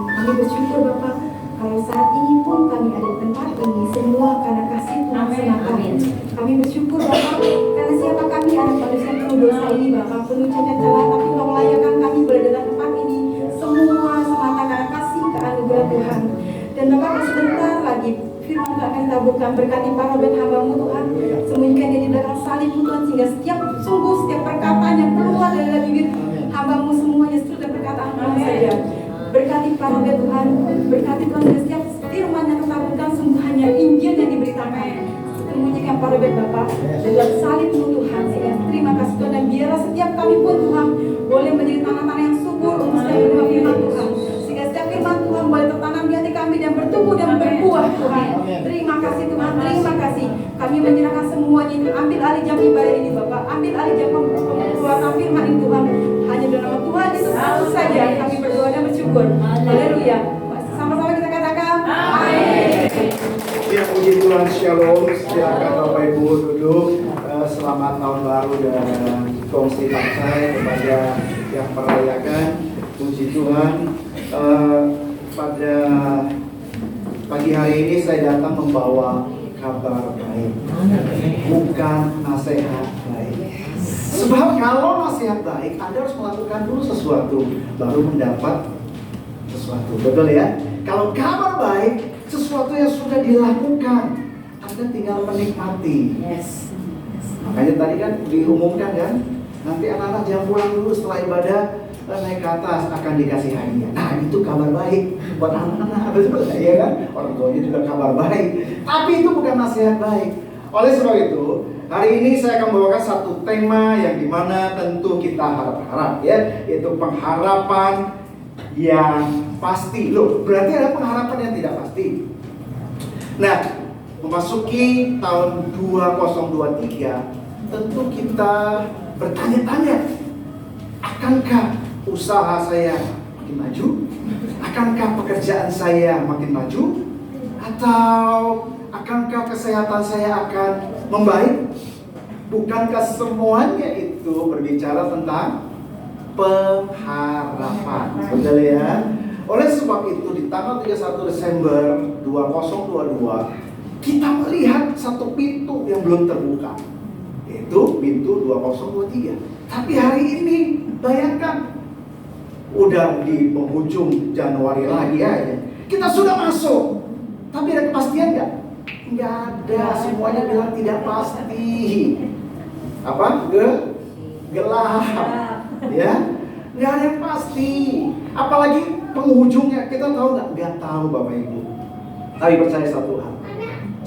Kami bersyukur Bapak, kalau saat ini pun kami ada di tempat ini semua karena kasih Tuhan semata. Kami bersyukur Bapak, karena siapa kami anak manusia penuh dosa ini Bapak, penuh cacat celah, tapi Engkau melayakkan kami berada dalam tempat ini semua semata karena kasih keanugerah Tuhan. Dan Bapak, sebentar lagi firman Tuhan akan kita buka, berkati para hamba-Mu Tuhan, sembunyikan dia di belakang salib Tuhan, sehingga setiap perkataan yang keluar dari bibir hamba-Mu semuanya seturut dan perkataan Tuhan saja. Berkati para Tuhan, berkati Tuhan, setiap firman yang tertabutkan sungguh hanya Injil yang diberitakan. Sembunyikan para Bapak dan dalam salib-Mu Tuhan, sehingga terima kasih Tuhan, dan biarlah setiap kami pun Tuhan boleh menjadi tanah-tanah yang subur untuk setiap menerima firman Tuhan, sehingga setiap firman Tuhan boleh tertanam di hati kami dan bertumbuh dan berbuah Tuhan. Terima kasih Tuhan, terima kasih. Kami menyerahkan semuanya ini. Ambil alih jam ibadah ini Bapak, ambil alih jam pengeluaran firman ini Tuhan. Hanya dalam nama Tuhan Yesus Kristus saja kami berdoa dan bersyukur. Haleluya. Sama-sama kita katakan amin. Ya, puji Tuhan, shalom. Silakan Bapak Ibu duduk. Selamat tahun baru dan kongsi partai kepada yang merayakan. Puji Tuhan. Pada pagi hari ini saya datang membawa kabar baik, bukan nasihat baik. Sebab kalau nasihat baik, Anda harus melakukan dulu sesuatu, baru mendapat sesuatu. Betul ya? Kalau kabar baik, sesuatu yang sudah dilakukan, Anda tinggal menikmati. Makanya tadi kan diumumkan kan, nanti anak-anak jangan pulang dulu setelah ibadah, naik ke atas akan dikasih hadiah. Nah, itu kabar baik buat anak-anak, betul ya kan? Orang tuanya juga kabar baik. Tapi itu bukan nasihat baik. Oleh sebab itu, hari ini saya akan membawakan satu tema yang dimana tentu kita harap-harap ya, yaitu pengharapan yang pasti. Loh, berarti ada pengharapan yang tidak pasti. Nah, memasuki tahun 2023, tentu kita bertanya-tanya, akankah usaha saya makin maju? Akankah pekerjaan saya makin maju? Atau akankah kesehatan saya akan membaik? Bukankah semuanya itu berbicara tentang pengharapan? Betul ya? Oleh sebab itu di tanggal 31 Desember 2022 kita melihat satu pintu yang belum terbuka, yaitu pintu 2023. Tapi hari ini bayangkan, udah di penghujung Januari lagi aja, kita sudah masuk. Tapi ada kepastian nggak? Nggak ada. Semuanya bilang tidak pasti. Apa? Gelap. Ya, nggak ada yang pasti. Apalagi penghujungnya, kita tahu nggak? Nggak tahu Bapak Ibu. Tapi percaya satu hal.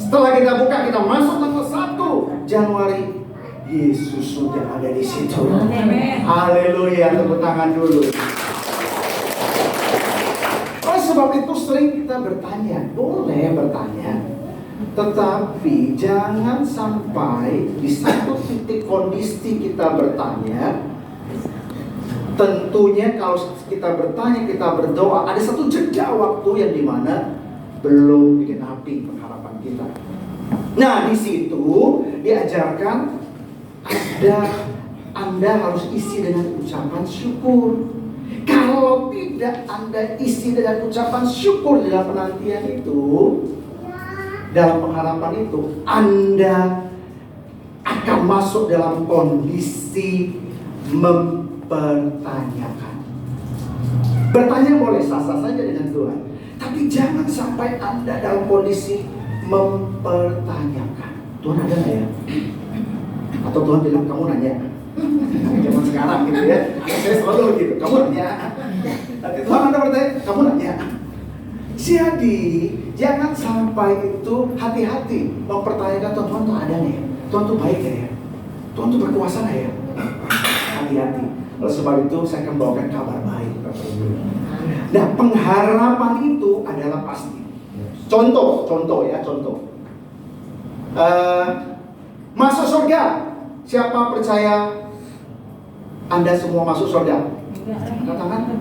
Setelah kita buka, kita masuk tanggal 1 Januari, Yesus sudah ada di situ. Haleluya, tepuk tangan dulu. Oleh sebab itu sering kita bertanya, boleh bertanya, tetapi jangan sampai di satu titik kondisi kita bertanya. Tentunya kalau kita bertanya, kita berdoa, ada satu jeda waktu yang dimana belum digenapi pengharapan kita. Nah, di situ diajarkan Anda harus isi dengan ucapan syukur. Kalau tidak Anda isi dengan ucapan syukur dalam penantian itu, dalam pengharapan itu, Anda akan masuk dalam kondisi mempertanyakan. Bertanya boleh, sah-sah saja dengan Tuhan, tapi jangan sampai Anda dalam kondisi mempertanyakan. Tuhan ada nggak ya? Atau Tuhan bilang, kamu nanya. Zaman sekarang gitu ya, saya selalu gitu, kamu nanya. Nanti Tuhan Anda bertanya, kamu nanya. Jadi jangan sampai itu, hati-hati mempertanyakan, Tuhan tuh ada nggak ya? Tuhan tuh baik nggak ya? Tuhan tuh berkuasa nggak ya? Hati-hati. Oleh sebab itu saya akan bawakan kabar baik. Nah, pengharapan itu adalah pasti. Contoh ya. Masuk surga. Siapa percaya Anda semua masuk surga? Katakan.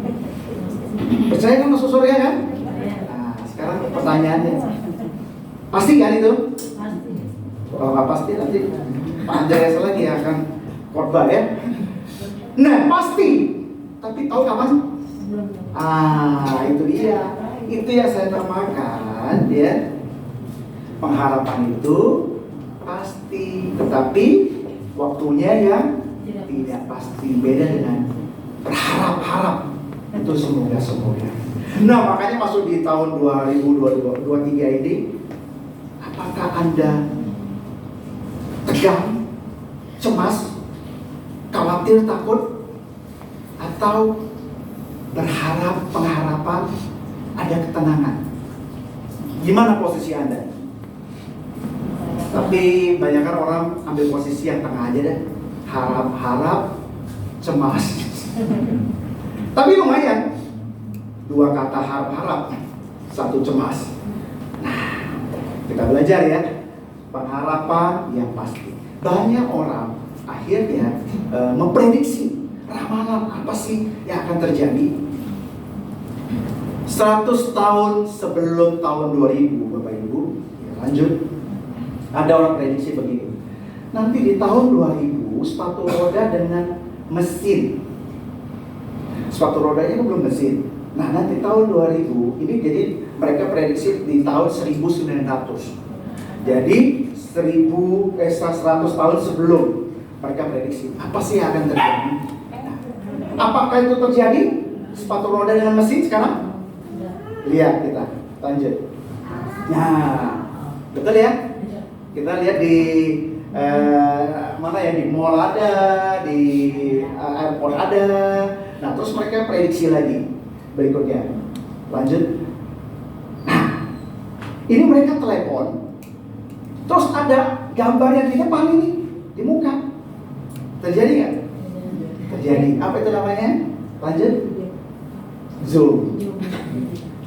Percaya kan masuk surga kan? Nah, sekarang pertanyaannya, pasti kan itu? Kalau nggak pasti nanti Pak Andreas lagi akan khotbah ya. Nah, pasti. Tapi tahu kapan? Itu dia. Itu yang saya namakan ya. Pengharapan itu pasti, tetapi waktunya yang tidak pasti. Beda dengan berharap-harap. Itu semoga. Nah, makanya masuk di tahun 2023 ini, apakah Anda tegang, cemas, khawatir, takut, atau berharap, pengharapan, ada ketenangan? Gimana posisi Anda? Tapi banyak kan orang ambil posisi yang tengah aja deh. Harap-harap, cemas. Tapi lumayan. 2 kata harap-harap, 1 cemas. Nah, kita belajar ya. Pengharapan yang pasti. Banyak orang akhirnya memprediksi ramalan apa sih yang akan terjadi 100 tahun sebelum tahun 2000, Bapak Ibu. Ya, lanjut. Ada orang prediksi begini. Nanti di tahun 2000 sepatu roda dengan mesin. Sepatu rodanya itu belum mesin. Nah, nanti tahun 2000 ini jadi mereka prediksi di tahun 1900. Jadi 100 tahun sebelum mereka prediksi apa sih yang akan terjadi. Nah, apakah itu terjadi? Sepatu roda dengan mesin sekarang? Lihat kita, lanjut. Nah, betul ya? Kita lihat di mana ya, di mall ada, di airport ada. Nah, terus mereka prediksi lagi berikutnya. Lanjut. Nah, ini mereka telepon. Terus ada gambarnya di depan ini, di muka. Terjadi nggak? Terjadi. Apa itu namanya? Lanjut.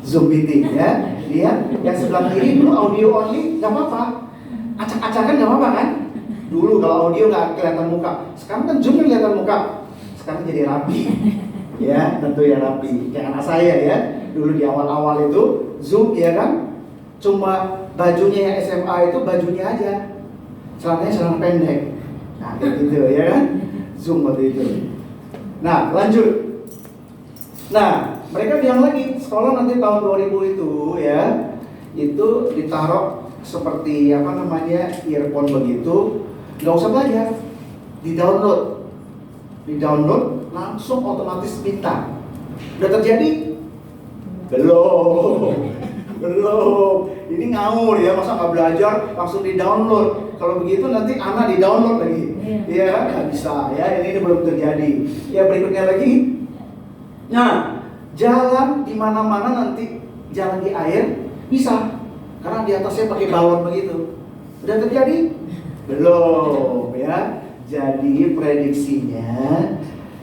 Zoom meeting ya. Lihat, yang sebelah kiri dulu audio only, nggak apa-apa. Acak-acakan nggak apa-apa kan? Dulu kalau audio nggak kelihatan muka. Sekarang kan Zoom kelihatan muka. Sekarang jadi rapi. Ya, tentu ya rapi. Kayak anak saya ya. Dulu di awal-awal itu Zoom ya kan, cuma bajunya yang SMA itu bajunya aja, celananya celana pendek. Nah, kayak gitu ya kan, Zoom waktu itu. Nah, lanjut. Nah, mereka bilang lagi sekolah nanti tahun 2000 itu ya, itu ditaruh seperti apa namanya, earphone begitu, nggak usah belajar, di-download langsung otomatis minta. Udah terjadi? Belum. Ini ngawur ya, masa nggak belajar langsung di-download. Kalau begitu nanti anak di-download lagi. Ya, nggak bisa ya, ini belum terjadi. Ya, berikutnya lagi. Nah, jalan di mana-mana nanti, jalan di air bisa, karena di atasnya pakai balon begitu. Udah terjadi? Belum ya. Jadi prediksinya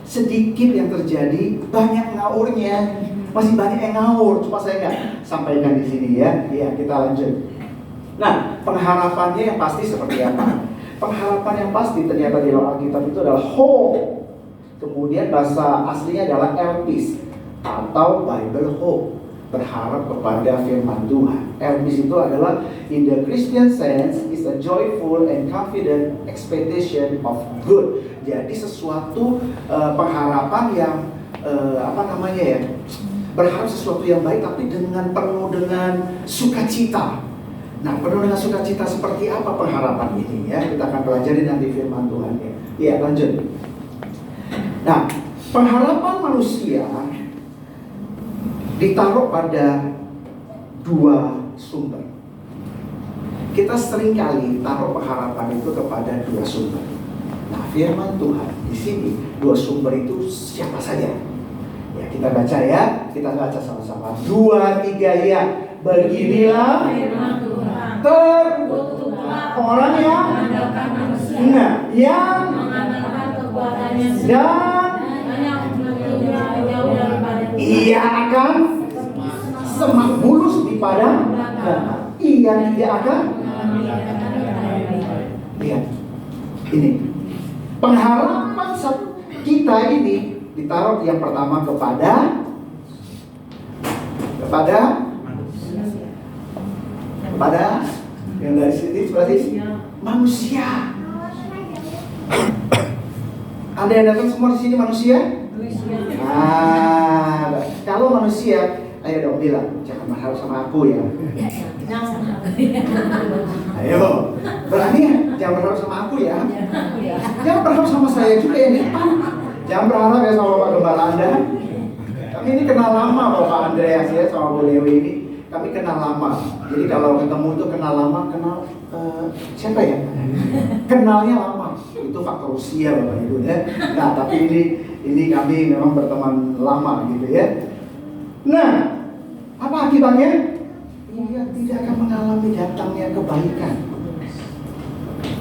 sedikit yang terjadi, banyak ngawurnya. Masih banyak yang ngawur, cuma saya nggak sampaikan di sini ya. Ya, kita lanjut. Nah, pengharapannya yang pasti seperti apa? Pengharapan yang pasti ternyata di dalam Alkitab itu adalah hope. Kemudian bahasa aslinya adalah elpis atau Bible hope, berharap kepada firman Tuhan. Elpis itu adalah in the Christian sense is a joyful and confident expectation of good. Jadi sesuatu pengharapan yang berharap sesuatu yang baik, tapi penuh dengan sukacita. Nah, penuh dengan sukacita seperti apa pengharapan ini ya? Kita akan pelajari nanti firman Tuhan ya. Ya, lanjut. Nah, pengharapan manusia ditaruh pada 2 sumber. Kita seringkali taruh pengharapan itu kepada 2 sumber. Nah, firman Tuhan di sini 2 sumber itu siapa saja? Ya, kita baca ya, kita baca sama-sama. 2, 3 ya. Beginilah orang yang yang dan ia akan semak bulus di padang. Ia tidak akan. Lihat, ini pengharapan kita ini ditaruh yang pertama kepada yang dari sini berarti manusia. Ada yang datang semua di sini manusia? Kalau manusia, ayo dong bilang, jangan berharap sama aku ya. Ayo, berani ya? Jangan berharap sama aku ya. Jangan berharap sama saya juga yang di depan. Jangan berharap ya sama Pak Gembala Anda. Kami ini kenal lama Bapak Andreas ya sama Bu Dewi ini. Kami kenal lama. Jadi kalau ketemu tuh kenal lama, kenal siapa ya? Kenalnya lama. Itu faktor usia Bapak Ibu ya. Nah, tapi ini kami memang berteman lama gitu ya. Nah, apa akibatnya? Ia tidak akan mengalami datangnya kebaikan.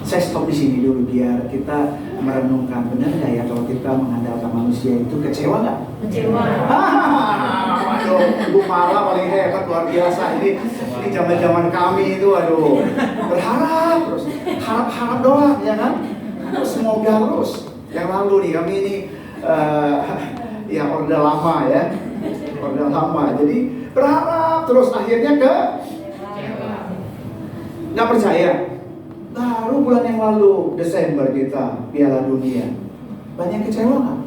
Saya stop di sini dulu biar kita merenungkan, benar nggak ya kalau kita mengandalkan manusia itu kecewa nggak? Kecewa. Waduh, Bu Mala paling hebat, luar biasa. Ini zaman kami itu, aduh, berharap terus, harap doang, ya kan? Terus semoga terus. Yang lalu nih kami ini ya orde lama ya, orde lama. Jadi berharap terus, akhirnya nggak percaya. Baru bulan yang lalu, Desember kita Piala Dunia, banyak kecewa nggak?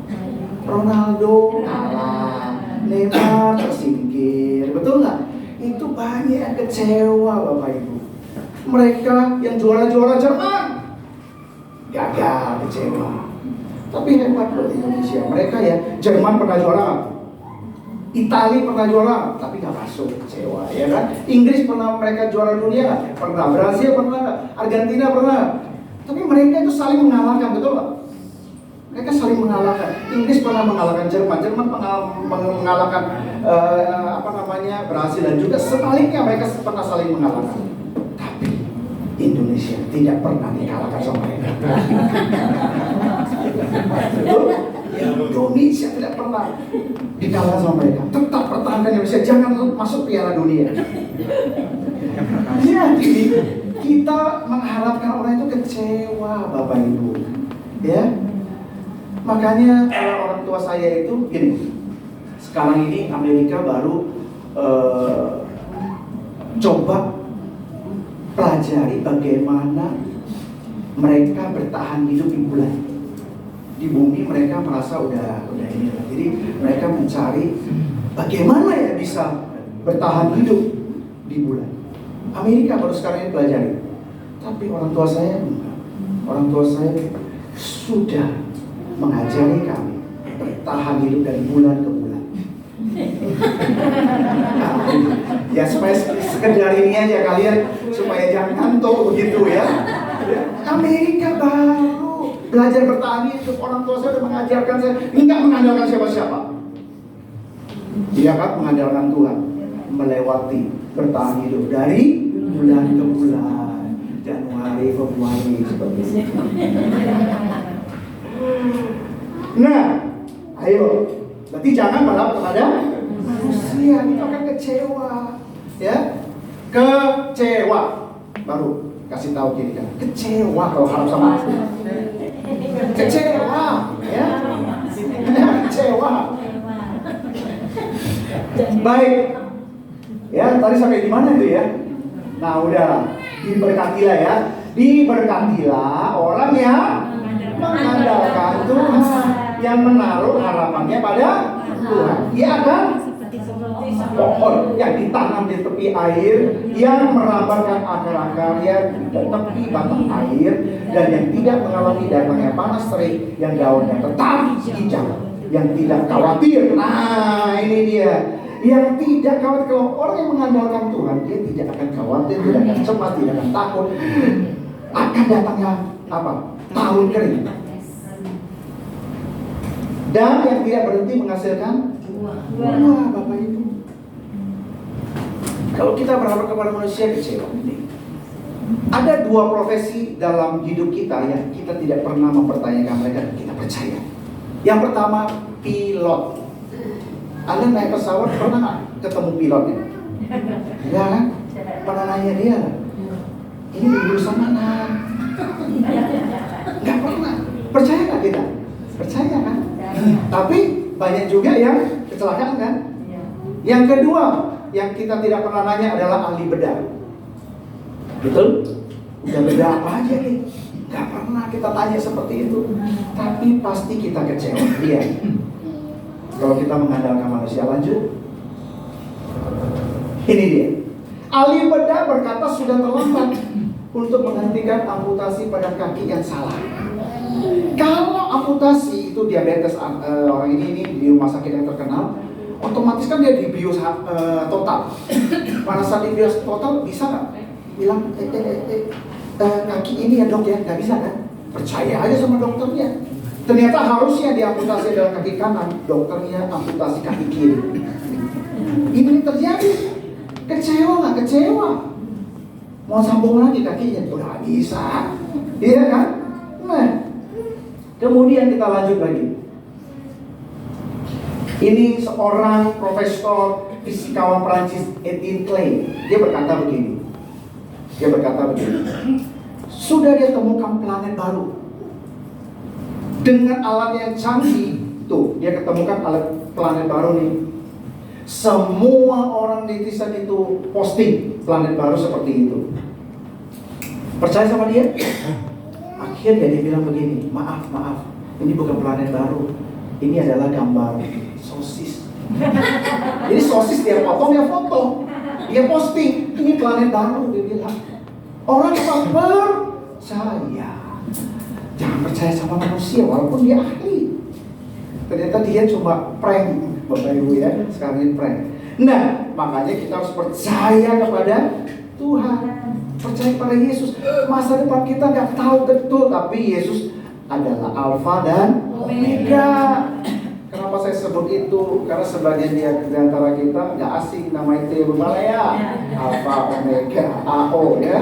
Ronaldo kalah, Neymar tersingkir, betul nggak? Itu banyak yang kecewa Bapak Ibu. Mereka yang juara-juara Jerman gagal, kecewa. Tapi hebat loh Indonesia, mereka ya Jerman pernah juara, Italia pernah juara, tapi nggak masuk, kecewa, ya kan? Inggris pernah mereka juara dunia, pernah. Brasil pernah, Argentina pernah. Tapi mereka itu saling mengalahkan, betul nggak? Mereka saling mengalahkan. Inggris pernah mengalahkan Jerman, Jerman mengalahkan Brasil, dan juga sebaliknya mereka pernah saling mengalahkan. Tapi Indonesia tidak pernah dikalahkan sama mereka. Betul? Indonesia tidak pernah dikalahkan sama mereka. Tetap pertahankan Indonesia, jangan masuk Piala Dunia. Jadi kita mengharapkan orang itu kecewa Bapak Ibu, ya. Makanya kalau orang tua saya itu gini, sekarang ini Amerika baru coba pelajari bagaimana mereka bertahan hidup di bulan. Di bumi mereka merasa udah ini. Jadi mereka mencari bagaimana ya bisa bertahan hidup di bulan. Amerika baru sekarang ini pelajari. Tapi orang tua saya enggak. Orang tua saya sudah mengajari kami bertahan hidup dari bulan ke bulan. Ya supaya sekedar ini aja kalian, supaya jangan ngantuk begitu ya. Amerika baru belajar bertahan hidup. Orang tua saya sudah mengajarkan saya enggak mengandalkan siapa-siapa. Dia kan mengandalkan Tuhan, melewati bertahan hidup dari bulan ke bulan, Januari, Februari, seperti itu. Nah, ayo, berarti jangan berharap kepada manusia, itu akan kecewa, ya, kecewa. Baru kasih tahu gini kan, kecewa kalau harap sama aku. Kecewa, ya, kecewa. Baik, ya tadi sampai di mana itu ya? Nah udah, diberkatilah ya, diberkatilah orang yang mengandalkan Tuhan, yang menaruh harapannya pada Tuhan. Ia akan pohon yang ditanam di tepi air, yang merambatkan akar-akarnya di tepi batang air, dan yang tidak mengalami datangnya panas terik, yang daunnya tetap hijau, yang tidak khawatir. Nah ini dia, yang tidak khawatir. Kalau orang yang mengandalkan Tuhan, dia tidak akan khawatir, tidak akan cemas, tidak akan takut akan datangnya apa? Tahun kering. Dan yang tidak berhenti menghasilkan buah, Bapak Ibu. Kalau kita berharap kepada manusia, kecewa. Ada dua profesi dalam hidup kita yang kita tidak pernah mempertanyakan mereka, dan kita percaya. Yang pertama, pilot. Anda naik pesawat, pernah nggak ketemu pilotnya? Ya kan? Pernah nanya dia, ini di jurusan mana? Nggak pernah. Percaya nggak kita? Percaya kan? Tapi banyak juga yang kecelakaan kan? Yang kedua, yang kita tidak pernah nanya adalah ahli bedah. Betul? Udah bedah apa aja nih? Nggak pernah kita tanya seperti itu. Tapi pasti kita kecewa. Iya. Kalau kita mengandalkan manusia, lanjut. Ini dia. Ahli bedah berkata sudah terlambat untuk menghentikan amputasi pada kaki yang salah. Kalau amputasi itu diabetes orang ini di rumah sakit yang terkenal, otomatis kan dia dibius total. Pada saat dibius total bisa nggak bilang kaki ini ya dok ya, nggak bisa kan? Percaya aja sama dokternya. Ternyata harusnya diamputasi adalah kaki kanan, dokternya amputasi kaki kiri. Ini yang terjadi. Kecewa nggak? Kecewa. Mau sambung lagi kakinya, udah nggak bisa. Iya kan? Nah, kemudian kita lanjut lagi. Ini seorang profesor fisikawan Prancis, Etienne Clay. Dia berkata begini. Sudah dia temukan planet baru. Dengan alat yang canggih, tuh dia ketemukan planet baru nih. Semua orang netizen itu posting planet baru seperti itu. Percaya sama dia? Akhirnya dia bilang begini, maaf, ini bukan planet baru. Ini adalah gambar sosis. Jadi sosis dia potong, dia foto. Dia posting, ini planet baru, dia bilang. Orang percaya. Jangan percaya sama manusia walaupun dia ahli. Ternyata dia cuma prank, Bapak Ibu ya, sekarang ini prank. Nah, makanya kita harus percaya kepada Tuhan, percaya pada Yesus. Masa depan kita nggak tahu betul, tapi Yesus adalah Alfa dan Omega. Kenapa saya sebut itu? Karena sebagian di antara kita nggak asing nama itu ya, bagaimana ya? Alfa, Omega, AO ya.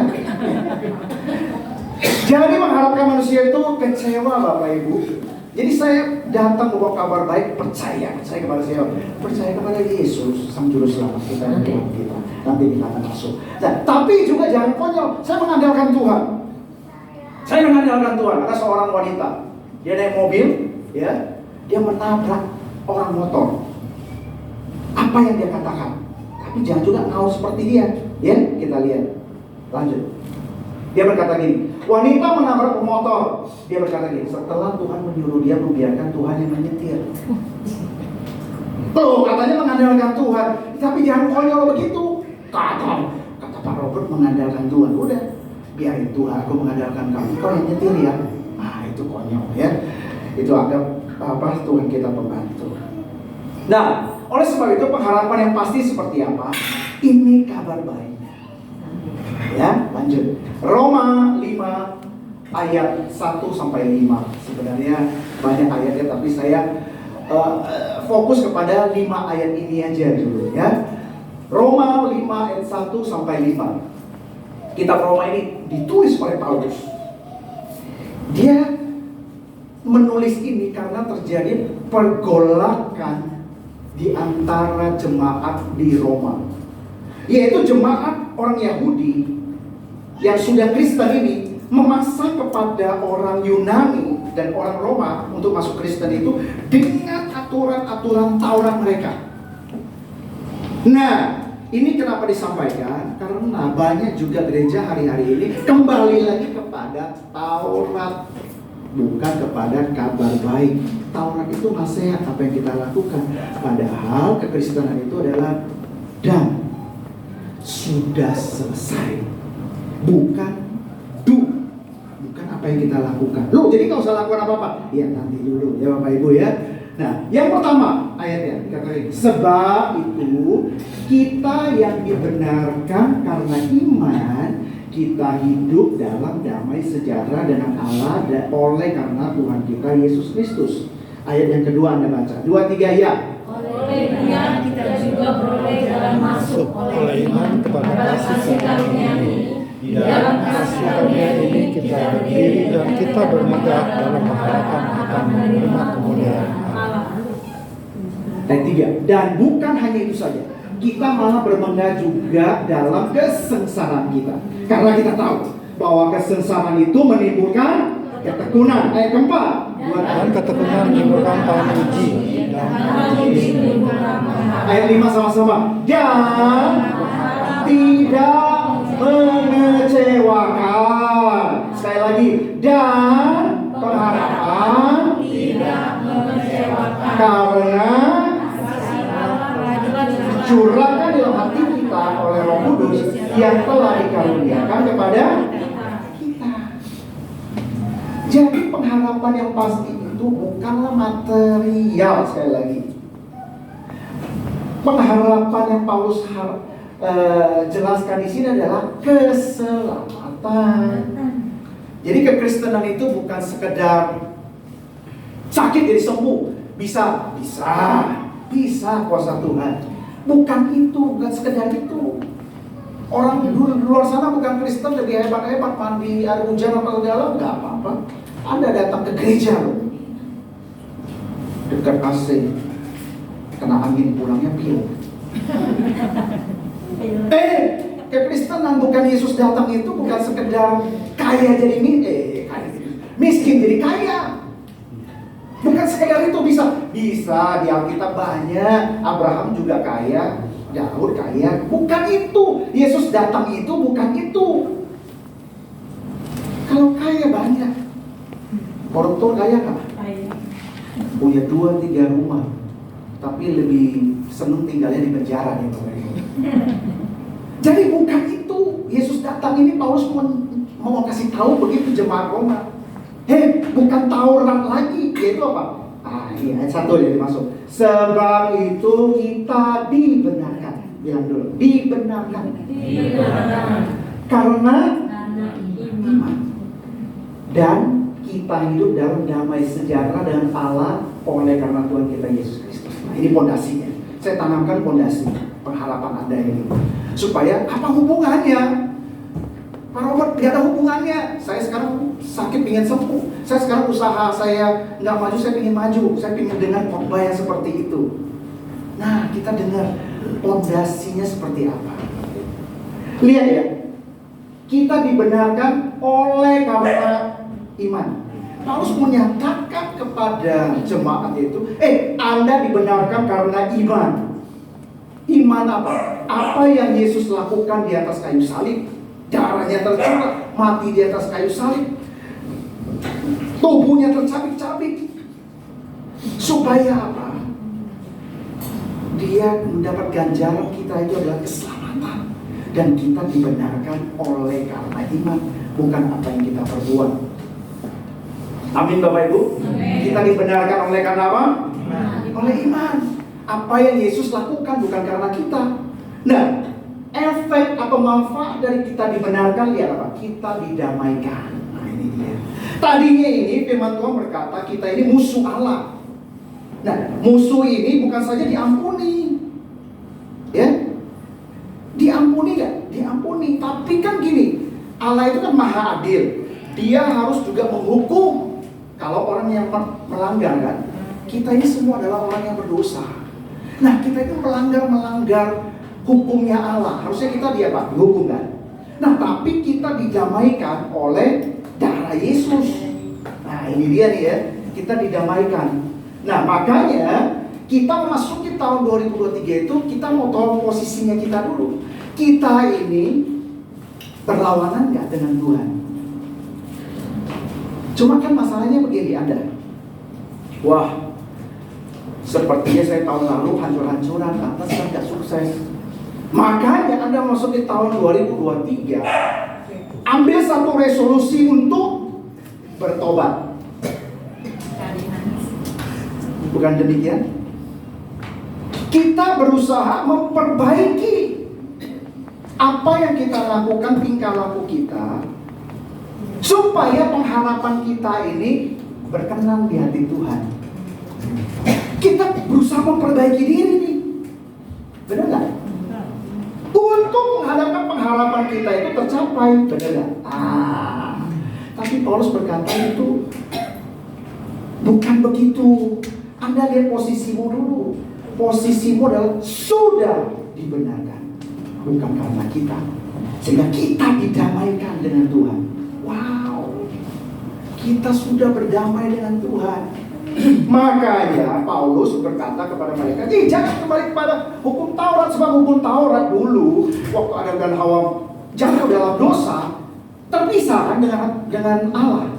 Jadi mengharapkan manusia itu kecewa Bapak Ibu. Jadi saya datang membawa kabar baik, percaya kepada siapa? Percaya kepada Yesus, Sang Juru Selamat kita yang Tuhan kita. Nanti kita akan masuk. Nah, tapi juga jangan konyol. Saya mengandalkan Tuhan. Ada seorang wanita. Dia naik mobil, ya, dia menabrak orang motor. Apa yang dia katakan? Tapi jangan juga ngau seperti dia. Ya, kita lihat. Lanjut. Dia berkata gini, wanita menabrak pemotor. Dia berkata gini, setelah Tuhan menyuruh dia membiarkan Tuhan yang menyetir. Tuh, katanya mengandalkan Tuhan. Tapi jangan konyol begitu. Kata Pak Robert mengandalkan Tuhan. Udah, biarin Tuhan, aku mengandalkan kamu. Kau yang nyetir ya. Nah, itu konyol ya. Itu anggap Tuhan kita pembantu. Nah, oleh sebab itu pengharapan yang pasti seperti apa? Ini kabar baik. Ya, lanjut. Roma 5 ayat 1 sampai 5. Sebenarnya banyak ayatnya, tapi saya fokus kepada 5 ayat ini aja dulu ya. Roma 5 ayat 1 sampai 5. Kitab Roma ini ditulis oleh Paulus. Dia menulis ini karena terjadi pergolakan di antara jemaat di Roma, yaitu jemaat orang Yahudi yang sudah Kristen ini memaksa kepada orang Yunani dan orang Roma untuk masuk Kristen itu dengan aturan-aturan Taurat mereka. Nah, ini kenapa disampaikan? Karena banyak juga gereja hari-hari ini kembali lagi kepada Taurat, bukan kepada kabar baik. Taurat itu nasihat apa yang kita lakukan, padahal kekristenan itu adalah dan sudah selesai, bukan apa yang kita lakukan. Loh, jadi nggak usah lakukan apa-apa. Ya, nanti dulu ya Bapak Ibu ya. Nah, yang pertama ayatnya dikatakan, sebab itu kita yang dibenarkan karena iman, kita hidup dalam damai sejahtera dengan Allah oleh karena Tuhan kita Yesus Kristus. Ayat yang kedua Anda baca. 2, 3 ya. Oleh Dia kita juga beroleh jalan masuk oleh iman kepada kasih karunia ini. Di dalam kasih karunia ini kita berdiri dan kita bermegah dalam pengharapan akan menerima kemuliaan Allah. Ayat 3. Dan bukan hanya itu saja, kita malah bermegah juga dalam kesengsaraan kita. Karena kita tahu bahwa kesengsaraan itu menimbulkan ketekunan. Ayat keempat. Dan ketekunan menimbulkan uji. Ayat 5 sama-sama. Dan tidak mengecewakan. Sekali lagi. Dan pengharapan tidak mengecewakan. karena curahkan dalam yang telah dikaruniakan kepada kita. Jadi pengharapan yang pasti itu bukanlah material. Sekali lagi, pengharapan yang Paulus jelaskan di sini adalah keselamatan. Jadi kekristenan itu bukan sekedar sakit jadi sembuh. Bisa kuasa Tuhan. Bukan itu, bukan sekedar itu. Orang di luar sana bukan Kristen lebih hebat-hebat, mandi air hujan apa segala, nggak apa-apa. Anda datang ke gereja loh, dekat AC, kena angin pulangnya pilek. Kekristenan bukan Yesus datang itu bukan sekedar kaya jadi miskin jadi kaya. Bukan sekedar itu. Bisa di Alkitab banyak. Abraham juga kaya, Daud kaya. Bukan itu. Yesus datang itu bukan itu. Kalau kaya banyak. Koruptor kaya nggak? Punya 2-3 rumah, tapi lebih seneng tinggalnya di penjara nih Bapak Ibu. Jadi bukan itu. Yesus datang ini Paulus mau kasih tahu begitu jemaat Roma. Bukan Taurat lagi, yaitu apa? Ini ayat 1 yang dimasuk. Sebab itu kita dibenarkan. Bilang dulu, dibenarkan. Karena iman. Dan kita hidup dalam damai sejahtera dengan Allah oleh karena Tuhan kita Yesus Kristus. Nah, ini pondasinya. Saya tanamkan pondasi pengharapan Anda ini. Supaya apa hubungannya? Pak Robert, tidak ada hubungannya. Saya sekarang sakit ingin sembuh. Saya sekarang usaha saya nggak maju, saya ingin maju. Saya ingin dengar khotbah yang seperti itu. Nah, kita dengar pondasinya seperti apa. Lihat ya, kita dibenarkan oleh karena iman. Paulus menyatakan kepada jemaat itu, Anda dibenarkan karena iman. Iman apa? Apa yang Yesus lakukan di atas kayu salib. Darahnya tercurah, mati di atas kayu salib, tubuhnya tercabik-cabik. Supaya apa? Dia mendapat ganjaran kita itu adalah keselamatan. Dan kita dibenarkan oleh karena iman, bukan apa yang kita perbuat. Amin Bapak Ibu. Amin. Kita dibenarkan oleh karena apa? Oleh iman. Apa yang Yesus lakukan bukan karena kita. Nah, efek atau manfaat dari kita dibenarkan lihat apa? Kita didamaikan. Nah ini dia. Tadinya ini firman Tuhan berkata kita ini musuh Allah. Nah musuh ini bukan saja diampuni, ya, diampuni gak? Diampuni. Tapi kan gini, Allah itu kan maha adil. Dia harus juga menghukum kalau orang yang melanggar kan. Kita ini semua adalah orang yang berdosa. Nah kita itu melanggar hukumnya Allah. Harusnya kita dihukum kan? Nah tapi kita didamaikan oleh darah Yesus. Nah ini dia nih ya, kita didamaikan. Nah makanya kita memasuki tahun 2023 itu kita mau tahu posisinya kita dulu. Kita ini berlawanan nggak dengan Tuhan? Cuma kan masalahnya begini Anda. Wah, sepertinya saya tahun lalu hancur-hancuran, lantas saya nggak sukses. Makanya Anda masuk di tahun 2023, ambil satu resolusi untuk bertobat. Bukan demikian? Kita berusaha memperbaiki apa yang kita lakukan, tingkah laku kita, supaya pengharapan kita ini berkenan di hati Tuhan. Kita berusaha memperbaiki diri nih. Benar nggak? Untuk menghadapkan pengharapan kita itu tercapai, benar nggak? Tapi Paulus berkata itu bukan begitu. Anda lihat posisimu dulu. Posisimu adalah sudah dibenarkan, bukan karena kita, sehingga kita didamaikan dengan Tuhan. Wow, kita sudah berdamai dengan Tuhan. Makanya Paulus berkata kepada mereka, jangan kembali kepada hukum Taurat, sebab hukum Taurat dulu waktu Adam dan Hawa jatuh dalam dosa, terpisah dengan Allah.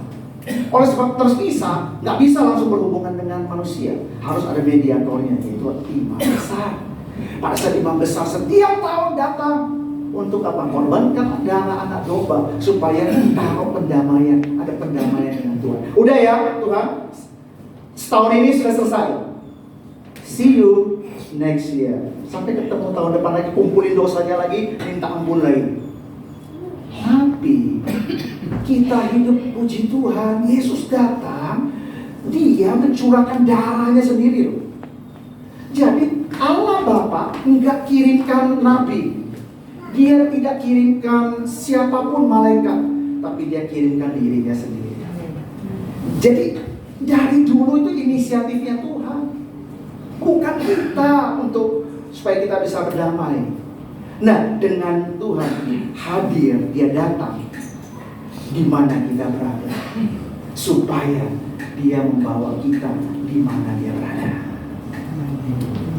Oleh sebab terpisah, nggak bisa langsung berhubungan dengan manusia, harus ada mediatornya, yaitu imam besar. Pada saat imam besar setiap tahun datang, Untuk apa? Korbankan darah anak domba supaya taruh pendamaian, ada pendamaian dengan Tuhan. Udah ya Tuhan, setahun ini sudah selesai. See you next year. Sampai ketemu tahun depan lagi, kumpulin dosanya lagi, minta ampun lagi. Tapi kita hidup, puji Tuhan, Yesus datang, Dia mencurahkan darahnya sendiri loh. Jadi Allah Bapa enggak kirimkan nabi, Dia tidak kirimkan siapapun malaikat, tapi Dia kirimkan dirinya sendiri. Jadi dari dulu itu inisiatifnya Tuhan, bukan kita untuk supaya kita bisa berdamai. Nah, dengan Tuhan hadir, Dia datang di mana kita berada, supaya Dia membawa kita di mana Dia berada.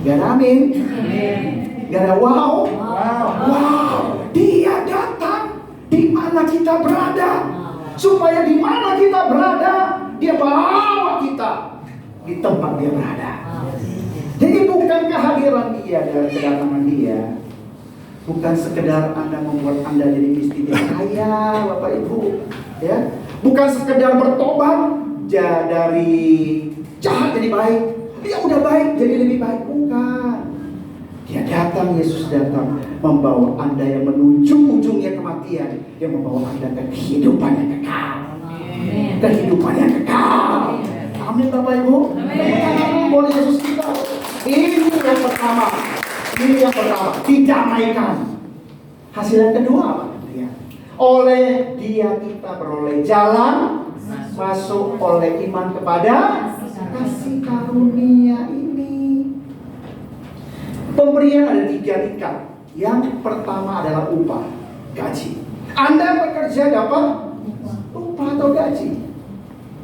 Gak ada amin? Gak ada wow? Wow, Dia datang di mana kita berada, supaya di mana kita berada, Dia bawa kita di tempat Dia berada. Jadi bukan kehadiran Dia dan kedatangan Dia, bukan sekedar Anda membuat Anda jadi istimewa kaya, Bapak Ibu, ya. Bukan sekedar bertobat dari jahat jadi baik, dia udah baik jadi lebih baik, bukan. Dia datang, Yesus datang membawa Anda yang menuju ujungnya kematian, dia membawa Anda ke kehidupan yang kekal. Kehidupan yang kekal. Amin Bapak Ibu. Amin. Boleh Yesus kita. Ini yang pertama. Ini yang pertama, didamaikan. Hasil yang kedua apa? Ya. Oleh Dia kita beroleh jalan masuk oleh iman kepada kasih karunia ini. Pemberian ada 3 tingkat. Yang pertama adalah upah, gaji. Anda bekerja dapat upah atau gaji.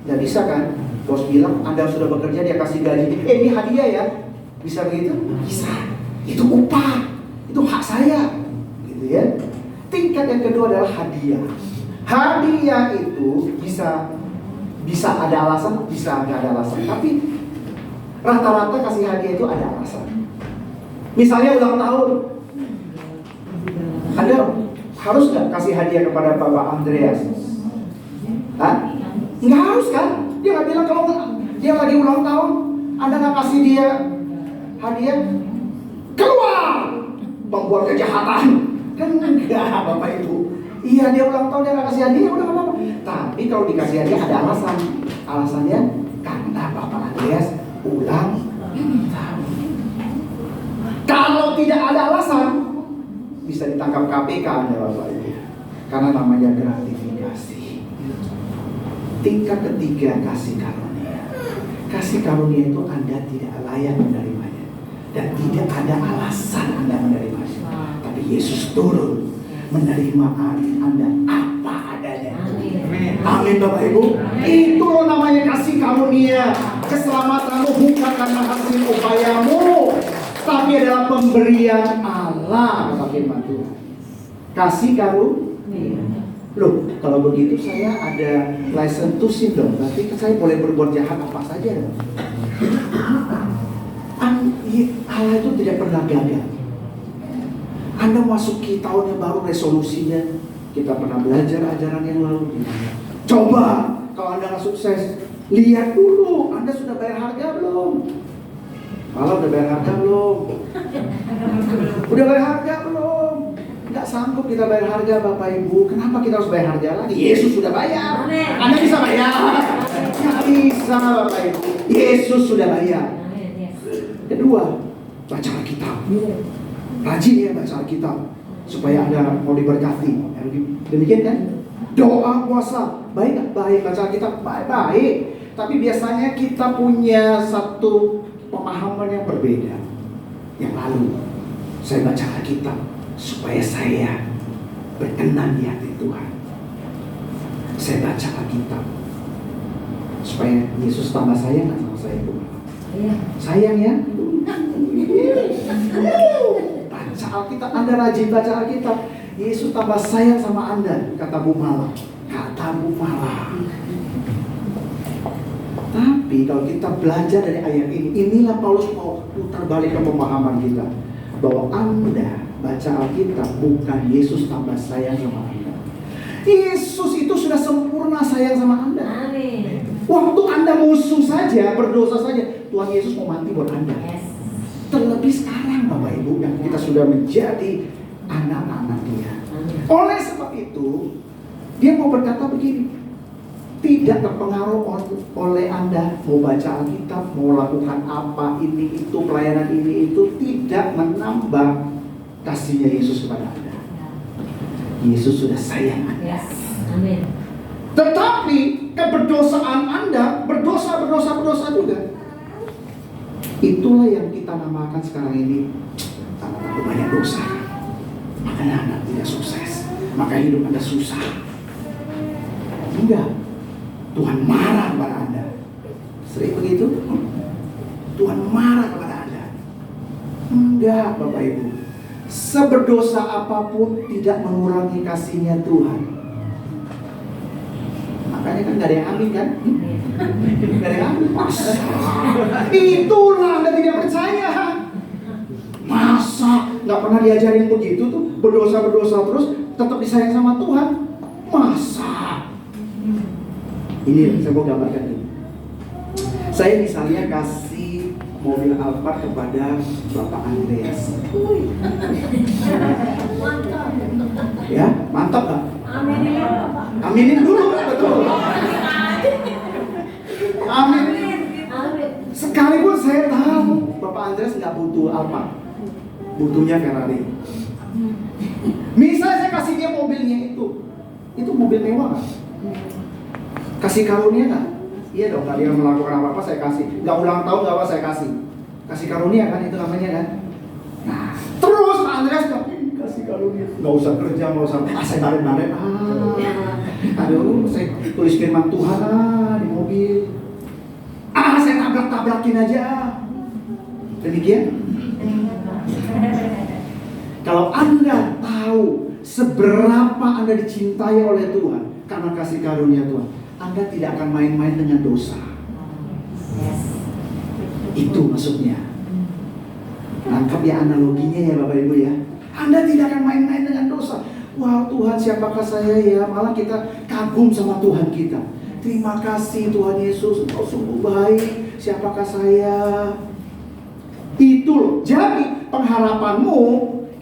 Tidak bisa kan? Bos bilang Anda sudah bekerja, dia kasih gaji. Ini hadiah ya. Bisa begitu? Bisa. Itu upah, itu hak saya, gitu ya. Tingkat yang kedua adalah hadiah. Hadiah itu bisa ada alasan, bisa nggak ada alasan. Tapi rata-rata kasih hadiah itu ada alasan. Misalnya ulang tahun, Anda harus nggak kasih hadiah kepada Bapak Andreas? Hah? Nggak harus kan? Dia nggak bilang kalau dia lagi ulang tahun, Anda nggak kasih dia hadiah, keluar membuat kejahatan. Kan enggak Bapak Ibu. Iya dia ulang tahun, dia nggak kasih hadiah, udah apa-apa. Tapi kalau dikasih hadiah ada alasan. Alasannya karena Bapak Andreas ulang tahun. Kalau tidak ada alasan, bisa ditangkap KPK Anda Bapak Ibu, karena namanya gratifikasi. Tingkat ketiga, kasih karunia. Kasih karunia itu Anda tidak layak menerimanya, dan tidak ada alasan Anda menerimanya. Tapi Yesus turun menerima Anda apa adanya. Amin Bapak Ibu. Itu loh namanya kasih karunia. Keselamatanmu bukan karena hasil upayamu, tapi adalah pemberian Allah, kata firman Tuhan. Kasih karunia. Loh, kalau begitu saya ada license to sin dong. Berarti saya boleh berbuat jahat apa saja dong. Allah itu tidak pernah gagal. Anda masuki tahun yang baru, resolusinya kita pernah belajar ajaran yang lalu. Coba kalau Anda nggak sukses, lihat dulu Anda sudah bayar harga belum? Kalau udah bayar harga belum? Udah bayar harga belum? Nggak sanggup kita bayar harga Bapak Ibu. Kenapa kita harus bayar harga lagi? Yesus sudah bayar. Anda bisa bayar? Nggak bisa Bapak Ibu. Yesus sudah bayar. Kedua, baca Alkitab. Rajin ya baca Alkitab supaya Anda mau diberkati. Demikian kan? Doa, puasa, baik baca Alkitab, baik. Tapi biasanya kita punya satu pemahaman yang berbeda. Yang lalu, saya baca Alkitab supaya saya berkenan di hati Tuhan. Saya baca Alkitab supaya Yesus tambah sayang sama saya, Bu. Sayang ya. Baca Alkitab, Anda rajin baca Alkitab, Yesus tambah sayang sama Anda, kata Bu Mala. Tapi kalau kita belajar dari ayat ini, inilah Paulus mau putar balik ke pemahaman kita, bahwa Anda baca Alkitab, bukan Yesus tambah sayang sama Anda. Yesus itu sudah sempurna sayang sama Anda. Amin. Waktu Anda musuh saja, berdosa saja, Tuhan Yesus mau mati buat Anda. Terlebih sekarang Bapak Ibu yang kita sudah menjadi anak-anak Dia. Oleh sebab itu, Dia mau berkata begini, tidak terpengaruh oleh Anda mau baca Alkitab, mau lakukan apa, ini itu, pelayanan ini itu, tidak menambah kasihnya Yesus kepada Anda. Yesus sudah sayang Anda. Amin. Tetapi keberdosaan Anda, berdosa juga. Itulah yang kita namakan sekarang ini anak banyak dosa. Makanya Anda tidak sukses, maka hidup Anda susah. Enggak, Tuhan marah kepada Anda. Sering begitu? Tuhan marah kepada Anda. Enggak, Bapak Ibu. Seberdosa apapun tidak mengurangi kasihnya Tuhan. Makanya kan gak ada yang amin kan? Gak ada yang amin. Itulah Anda tidak percaya. Masa gak pernah diajarin begitu tuh, berdosa terus tetap disayang sama Tuhan? Masa? Ini saya mau gambarkan ini. Saya misalnya kasih mobil Alphard kepada Bapak Andreas. Ya, mantap gak? Aminin dulu, betul. Amin. Sekalipun saya tahu Bapak Andreas nggak butuh Alphard, butuhnya Ferrari. Misalnya saya kasih dia mobilnya itu mobil mewah kan? Kasih karunia nggak? Iya dong, tadi yang melakukan apa-apa saya kasih. Nggak ulang tahun nggak apa saya kasih. Kasih karunia kan, itu namanya kan. Nah, terus Pak Andreas kasih karunia. Nggak usah kerja, nggak usah. Saya baret-baret. Aduh, saya tulis firman Tuhan di mobil. Saya tabrak-tabrakin aja. Demikian. Kalau Anda tahu seberapa Anda dicintai oleh Tuhan karena kasih karunia Tuhan, Anda tidak akan main-main dengan dosa. Itu maksudnya. Nangkap ya analoginya ya Bapak Ibu ya. Anda tidak akan main-main dengan dosa. Wah Tuhan, siapakah saya ya? Malah kita kagum sama Tuhan kita. Terima kasih Tuhan Yesus, Engkau sungguh baik. Siapakah saya? Itu loh. Jadi pengharapanmu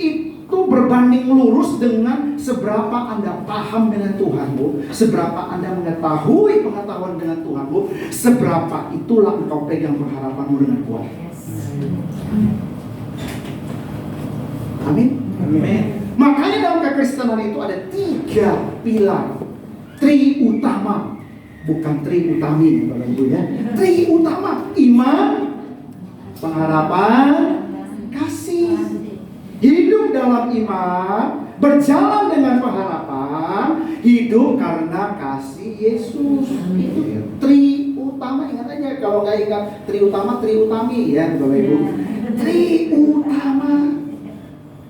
itu berbanding lurus dengan seberapa Anda paham dengan Tuhanmu, seberapa Anda mengetahui pengetahuan dengan Tuhanmu, seberapa itulah engkau pegang pengharapanmu dengan kuat. Amin. Amin. Makanya dalam kekristenan itu ada 3 pilar, tri utama, bukan tri utami, Bapak Ibu ya. Tri utama: iman, pengharapan, kasih. Hidup dalam iman, berjalan dengan pengharapan, hidup karena kasih Yesus. Itu tri utama. Ingat aja, kalau nggak ingat tri utama, tri utami ya Bapak Ibu. Tri utama.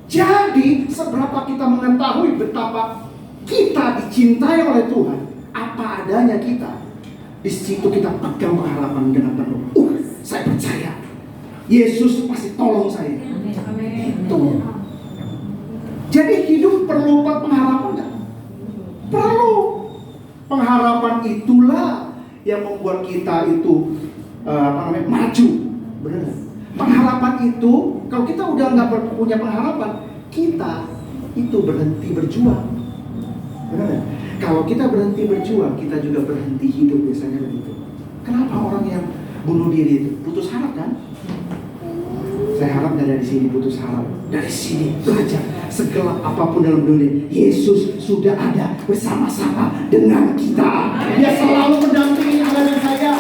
Jadi seberapa kita mengetahui betapa kita dicintai oleh Tuhan, apa adanya kita, di situ kita pegang pengharapan dengan penuh. Saya percaya Yesus pasti tolong saya. Itu. Jadi hidup perlu pengharapan nggak? Perlu. Pengharapan itulah yang membuat kita itu maju. Benar. Pengharapan itu, kalau kita udah nggak punya pengharapan, kita itu berhenti berjuang. Benar. Kalau kita berhenti berjuang, kita juga berhenti hidup, biasanya begitu. Kenapa orang yang bunuh diri itu putus harap kan? Saya harap dari sini putus harap. Dari sini belajar segelap apapun dalam dunia, Yesus sudah ada bersama-sama dengan kita. Dia selalu mendampingi Anda dan saya.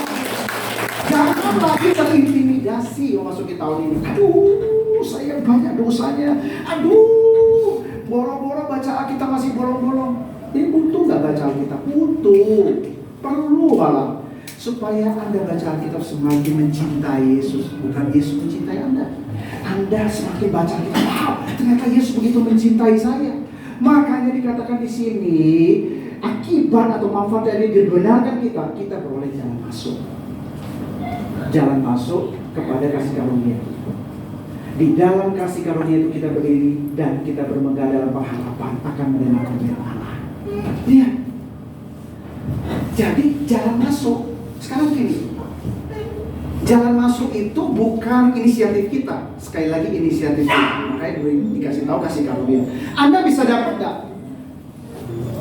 Jangan lagi terintimidasi memasuki tahun ini. Aduh, saya banyak dosanya. Aduh, boro-boro baca Alkitab masih bolong-bolong. Ini butuh nggak baca Alkitab? Butuh. Perlu malah. Supaya Anda baca Alkitab semakin mencintai Yesus, bukan Yesus mencintai Anda. Anda semakin baca Alkitab, wow, ternyata Yesus begitu mencintai saya. Makanya dikatakan di sini, akibat atau manfaat dari dibenarkan kita beroleh jalan masuk kepada kasih karunia. Di dalam kasih karunia itu kita berdiri dan kita bermegah dalam pengharapan akan menerima karunia Allah. Lihat. Jadi jalan masuk. Sekarang gini. Jalan masuk itu bukan inisiatif kita. Sekali lagi inisiatif kita. Makanya dikasih tahu kasih karunia. Anda bisa dapat nggak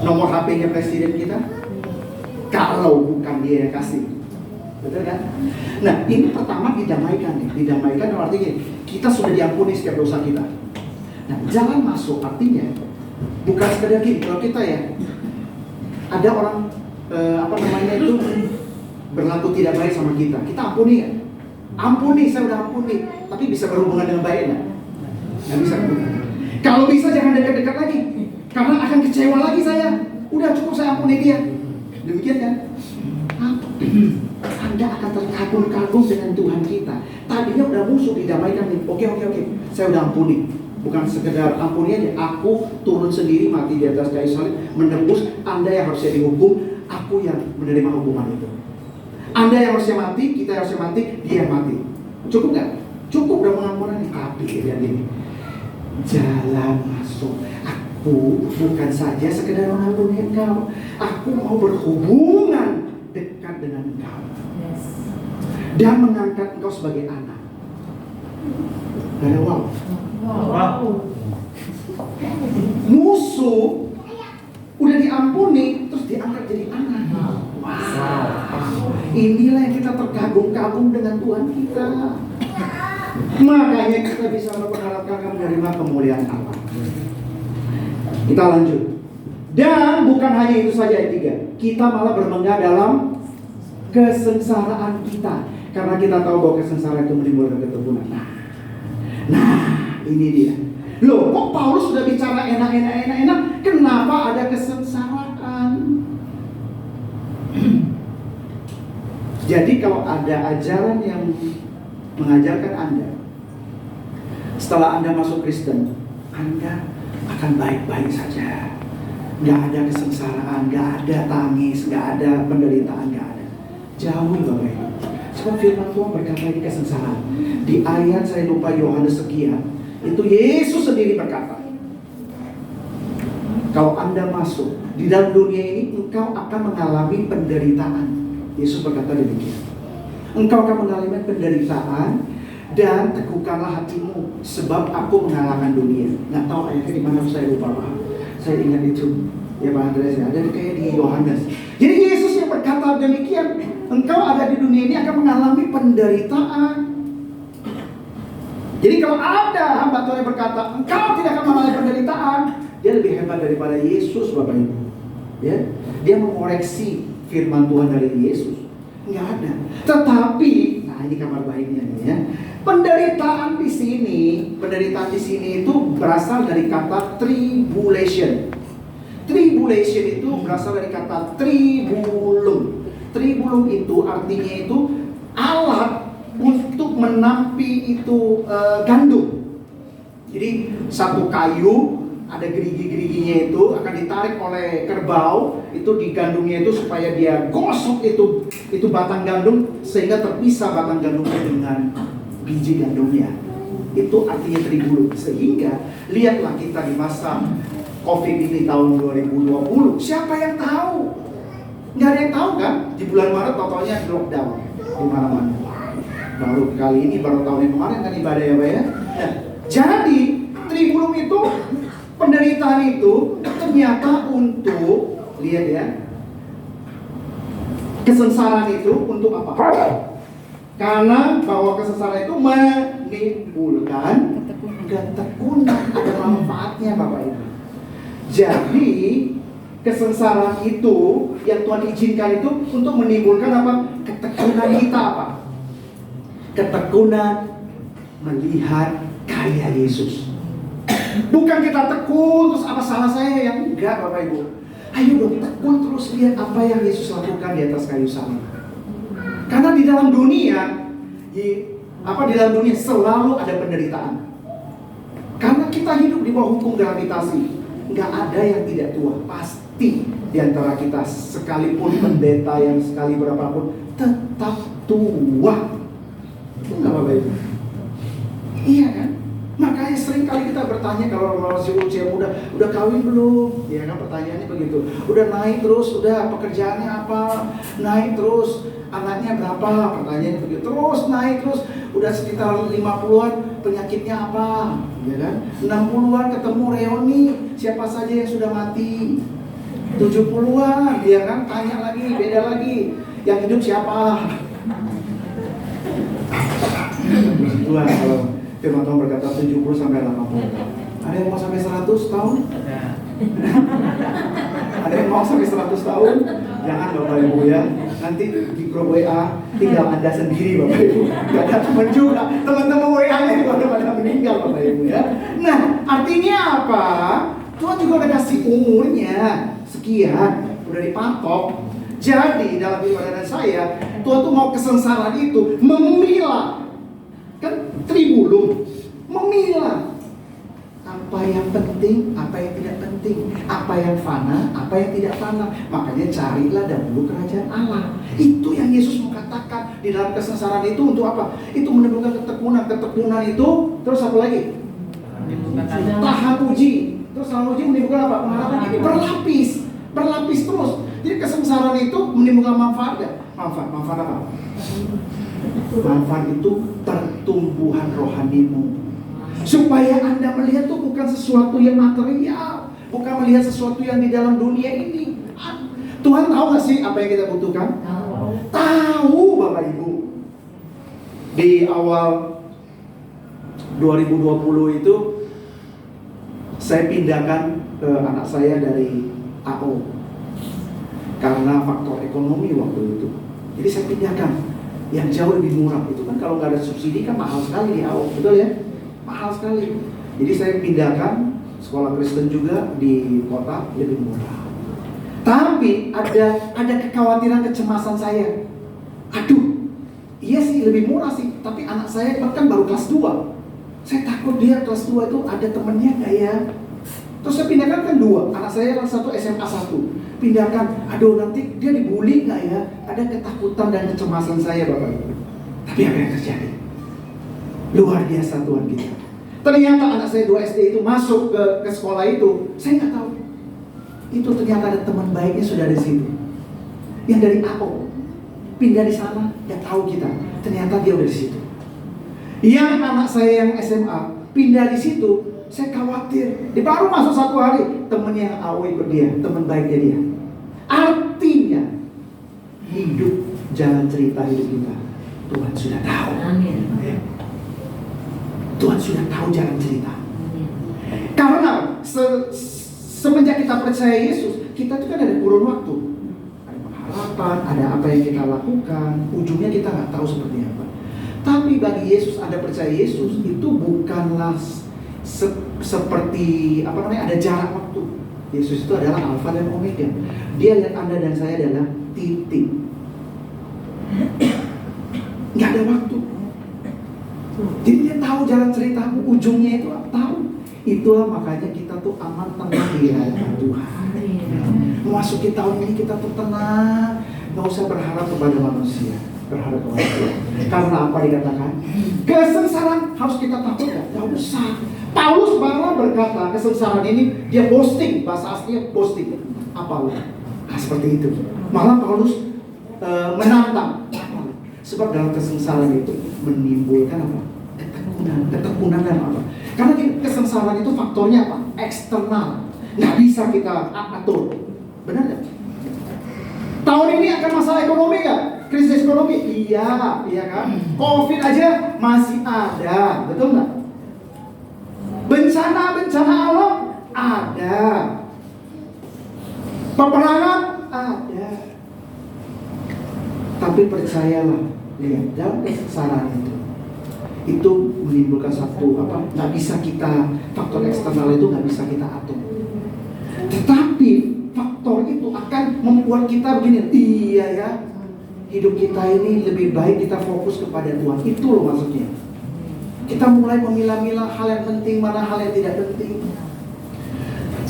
nomor HP-nya presiden kita? Kalau bukan dia yang kasih. Betul kan? Nah, ini pertama didamaikan nih. Didamaikan artinya kita sudah diampuni setiap dosa kita. Nah, jalan masuk artinya bukan sekedar gini. Kalau kita ya ada orang itu berlaku tidak baik sama kita, kita ampuni ya. Ampuni, saya udah ampuni. Tapi bisa berhubungan dengan baik nggak? Nggak bisa. Kalau bisa jangan dekat-dekat lagi, karena akan kecewa lagi saya. Udah cukup saya ampuni dia. Demikian kan? Anda akan terkagum-kagum dengan Tuhan kita. Tadinya udah musuh, didamaikan nih. Oke, saya udah ampuni. Bukan sekedar ampuni aja. Aku turun sendiri mati di atas kayu salib, menebus. Anda yang harusnya dihukum, aku yang menerima hukuman itu. Anda yang harusnya mati, kita yang harusnya mati, dia yang mati. Cukup nggak? Cukup udah pengampunan. Tapi lihat ini, jalan masuk. Aku bukan saja sekedar mengampuni engkau, aku mau berhubungan dekat dengan engkau dan mengangkat engkau sebagai anak. Ada wow. Musuh udah diampuni terus diangkat jadi anak. Wow. Inilah yang kita terkagum-kagum dengan Tuhan kita. Makanya kita bisa mengharapkan menerima kemuliaan Allah. Kita lanjut. Dan bukan hanya itu saja ayat 3. Kita malah bermegah dalam kesengsaraan kita. Karena kita tahu bahwa kesengsaraan itu menimbulkan ketekunan. Nah, ini dia. Loh, kok Paulus sudah bicara enak. Kenapa ada kesengsaraan? Jadi kalau ada ajaran yang mengajarkan Anda, setelah Anda masuk Kristen, Anda akan baik-baik saja. Gak ada kesengsaraan, gak ada tangis, gak ada penderitaan, gak ada. Jauhi Bapak Ibu. Sebab firman Tuhan berkata ini kesengsaraan. Di ayat saya lupa Yohanes sekian, itu Yesus sendiri berkata, kalau Anda masuk di dalam dunia ini, engkau akan mengalami penderitaan. Yesus berkata demikian. Engkau akan mengalami penderitaan dan teguhkanlah hatimu, sebab aku mengalahkan dunia. Nggak tahu ayatnya di mana, saya lupa Pak. Saya ingat itu, ya Pak Andreas ya. Ada kayak di Yohanes. Jadi Yesus yang berkata demikian. Engkau ada di dunia ini akan mengalami penderitaan. Jadi kalau ada hamba Tuhan yang berkata engkau tidak akan mengalami penderitaan, dia lebih hebat daripada Yesus, Bapak Ibu. Ya, dia mengoreksi firman Tuhan dari Yesus. Nggak ada. Tetapi, nah ini kabar baiknya nih ya. Penderitaan di sini itu berasal dari kata tribulation. Tribulation itu berasal dari kata tribulum. Tribulum itu artinya itu alat untuk menampi itu gandum. Jadi satu kayu ada gerigi-geriginya itu akan ditarik oleh kerbau, itu digandumnya itu supaya dia gosok itu batang gandum sehingga terpisah batang gandumnya dengan biji gandumnya. Itu artinya tribulum. Sehingga lihatlah kita di masa COVID ini tahun 2020, siapa yang tahu? Nggak ada yang tahu kan? Di bulan Maret totalnya lockdown di mana-mana. Baru kali ini, baru tahun yang kemarin kan ibadah ya Pak ya. Nah, jadi tribulum itu, penderitaan itu ternyata untuk, lihat ya, kesengsaraan itu untuk apa? Karena bahwa kesengsaraan itu menimbulkan ketekunan. Ada manfaatnya Bapak Ibu. Jadi kesengsaraan itu yang Tuhan izinkan itu untuk menimbulkan apa? Ketekunan kita apa? Ketekunan melihat karya Yesus. Bukan kita tekun terus apa salah saya yang enggak Bapak Ibu. Ayo dong tekun terus lihat apa yang Yesus lakukan di atas kayu salib. Karena di dalam dunia selalu ada penderitaan. Karena kita hidup di bawah hukum gravitasi. Nggak ada yang tidak tua. Pasti di antara kita sekalipun pendeta yang sekali berapapun tetap tua. Itu nggak Bapak Ibu? Iya kan? Makanya sering kali kita bertanya kalau masih usia muda, udah kawin belum? Ya kan pertanyaannya begitu. Udah naik terus, udah pekerjaannya apa? Naik terus, anaknya berapa? Pertanyaannya begitu. Terus naik terus, udah sekitar 50-an, penyakitnya apa? Ya kan? 60-an ketemu reuni, siapa saja yang sudah mati? 70-an, ya kan? Tanya lagi, beda lagi. Yang hidup siapa? Tuhan kalau firman Tuhan berkata 70 sampai 80. Ada yang mau sampai 100 tahun? Ada yang mau sampai 100 tahun? Jangan Bapak Ibu ya. Nanti di grup WA tinggal Anda sendiri Bapak Ibu. Gak ada teman juga. Teman-teman WA-nya juga udah pada meninggal Bapak Ibu ya. Nah, artinya apa? Tuhan juga udah kasih umurnya sekian, udah dipatok. Jadi dalam ibadah saya, Tuhan tuh mau kesengsaraan itu memilah. Kan tribulum, memilah apa yang penting, apa yang tidak penting, apa yang fana, apa yang tidak fana. Makanya carilah dahulu kerajaan Allah. Itu yang Yesus mengatakan di dalam kesengsaraan itu untuk apa? Itu menimbulkan ketekunan. Ketekunan itu terus apa lagi? Tahan uji. Terus tahan uji menimbulkan apa? Pengharapan. Ini berlapis terus. Jadi kesengsaraan itu menimbulkan manfaat. Manfaat apa? Manfaat itu pertumbuhan rohanimu, supaya Anda melihat itu bukan sesuatu yang material, bukan melihat sesuatu yang di dalam dunia ini. Tuhan tahu gak sih apa yang kita butuhkan? Tahu Bapak Ibu. Di awal 2020 itu saya pindahkan ke anak saya dari AO karena faktor ekonomi waktu itu. Jadi saya pindahkan yang jauh lebih murah. Itu kan kalau nggak ada subsidi kan mahal sekali di AO, betul ya? Mahal sekali. Jadi saya pindahkan sekolah Kristen juga di kota lebih murah. Tapi ada kekhawatiran, kecemasan saya. Aduh, iya sih lebih murah sih, tapi anak saya kan baru kelas 2. Saya takut dia kelas 2 itu ada temennya nggak ya? Terus saya pindahkan kan 2, anak saya kelas 1 SMA 1. Pindahkan, aduh nanti dia dibully nggak ya? Ada ketakutan dan kecemasan saya Bapak Ibu. Tapi apa yang terjadi? Luar biasa Tuhan kita. Ternyata anak saya 2 SD itu masuk ke sekolah itu, saya nggak tahu. Itu ternyata ada teman baiknya sudah di situ. Yang dari AO pindah di sana, nggak tahu kita. Ternyata dia udah di situ. Yang anak saya yang SMA pindah di situ, saya khawatir. Dia baru masuk 1 hari, temennya yang AO ikut dia, teman baiknya dia. Artinya hidup, jalan cerita hidup kita Tuhan sudah tahu. Amin. Tuhan sudah tahu jalan cerita. Karena semenjak kita percaya Yesus, kita itu kan ada kurun waktu, ada pengharapan, ada apa yang kita lakukan. Ujungnya kita nggak tahu seperti apa. Tapi bagi Yesus, Anda percaya Yesus itu bukanlah seperti apa namanya, ada jarak waktu. Yesus itu adalah Alfa dan Omega. Dia lihat Anda dan saya adalah titik. Nggak ada waktu. Jadi dia tahu jalan ceritamu, ujungnya itu apa? Tahu. Itulah makanya kita tuh aman, tenang di hadapan Tuhan. Memasuki tahun ini kita tuh tenang, nggak usah berharap kepada manusia, berharap kepada Tuhan. Karena apa dikatakan? Kesengsaraan harus kita takutkan, nggak usah. Paulus malah berkata kesengsaraan ini dia boasting, bahasa aslinya boasting. Apa? Nah, seperti itu. Malah Paulus menantang. Sebab dalam kesengsaraan itu menimbulkan apa? Ketekunan dan apa? Karena kesengsaraan itu faktornya apa? Eksternal. Nggak bisa kita atur. Benar nggak? Tahun ini akan masalah ekonomi nggak? Krisis ekonomi? Iya, iya kan? Covid aja masih ada, betul nggak? Bencana alam ada. Peperangan ada. Tapi percayalah, lihat dalam kesengsaraan itu menimbulkan satu apa? Nggak bisa kita, faktor eksternal itu nggak bisa kita atur. Tetapi faktor itu akan membuat kita begini, iya ya, hidup kita ini lebih baik kita fokus kepada Tuhan. Itu loh maksudnya. Kita mulai memilah-milah hal yang penting, mana hal yang tidak penting.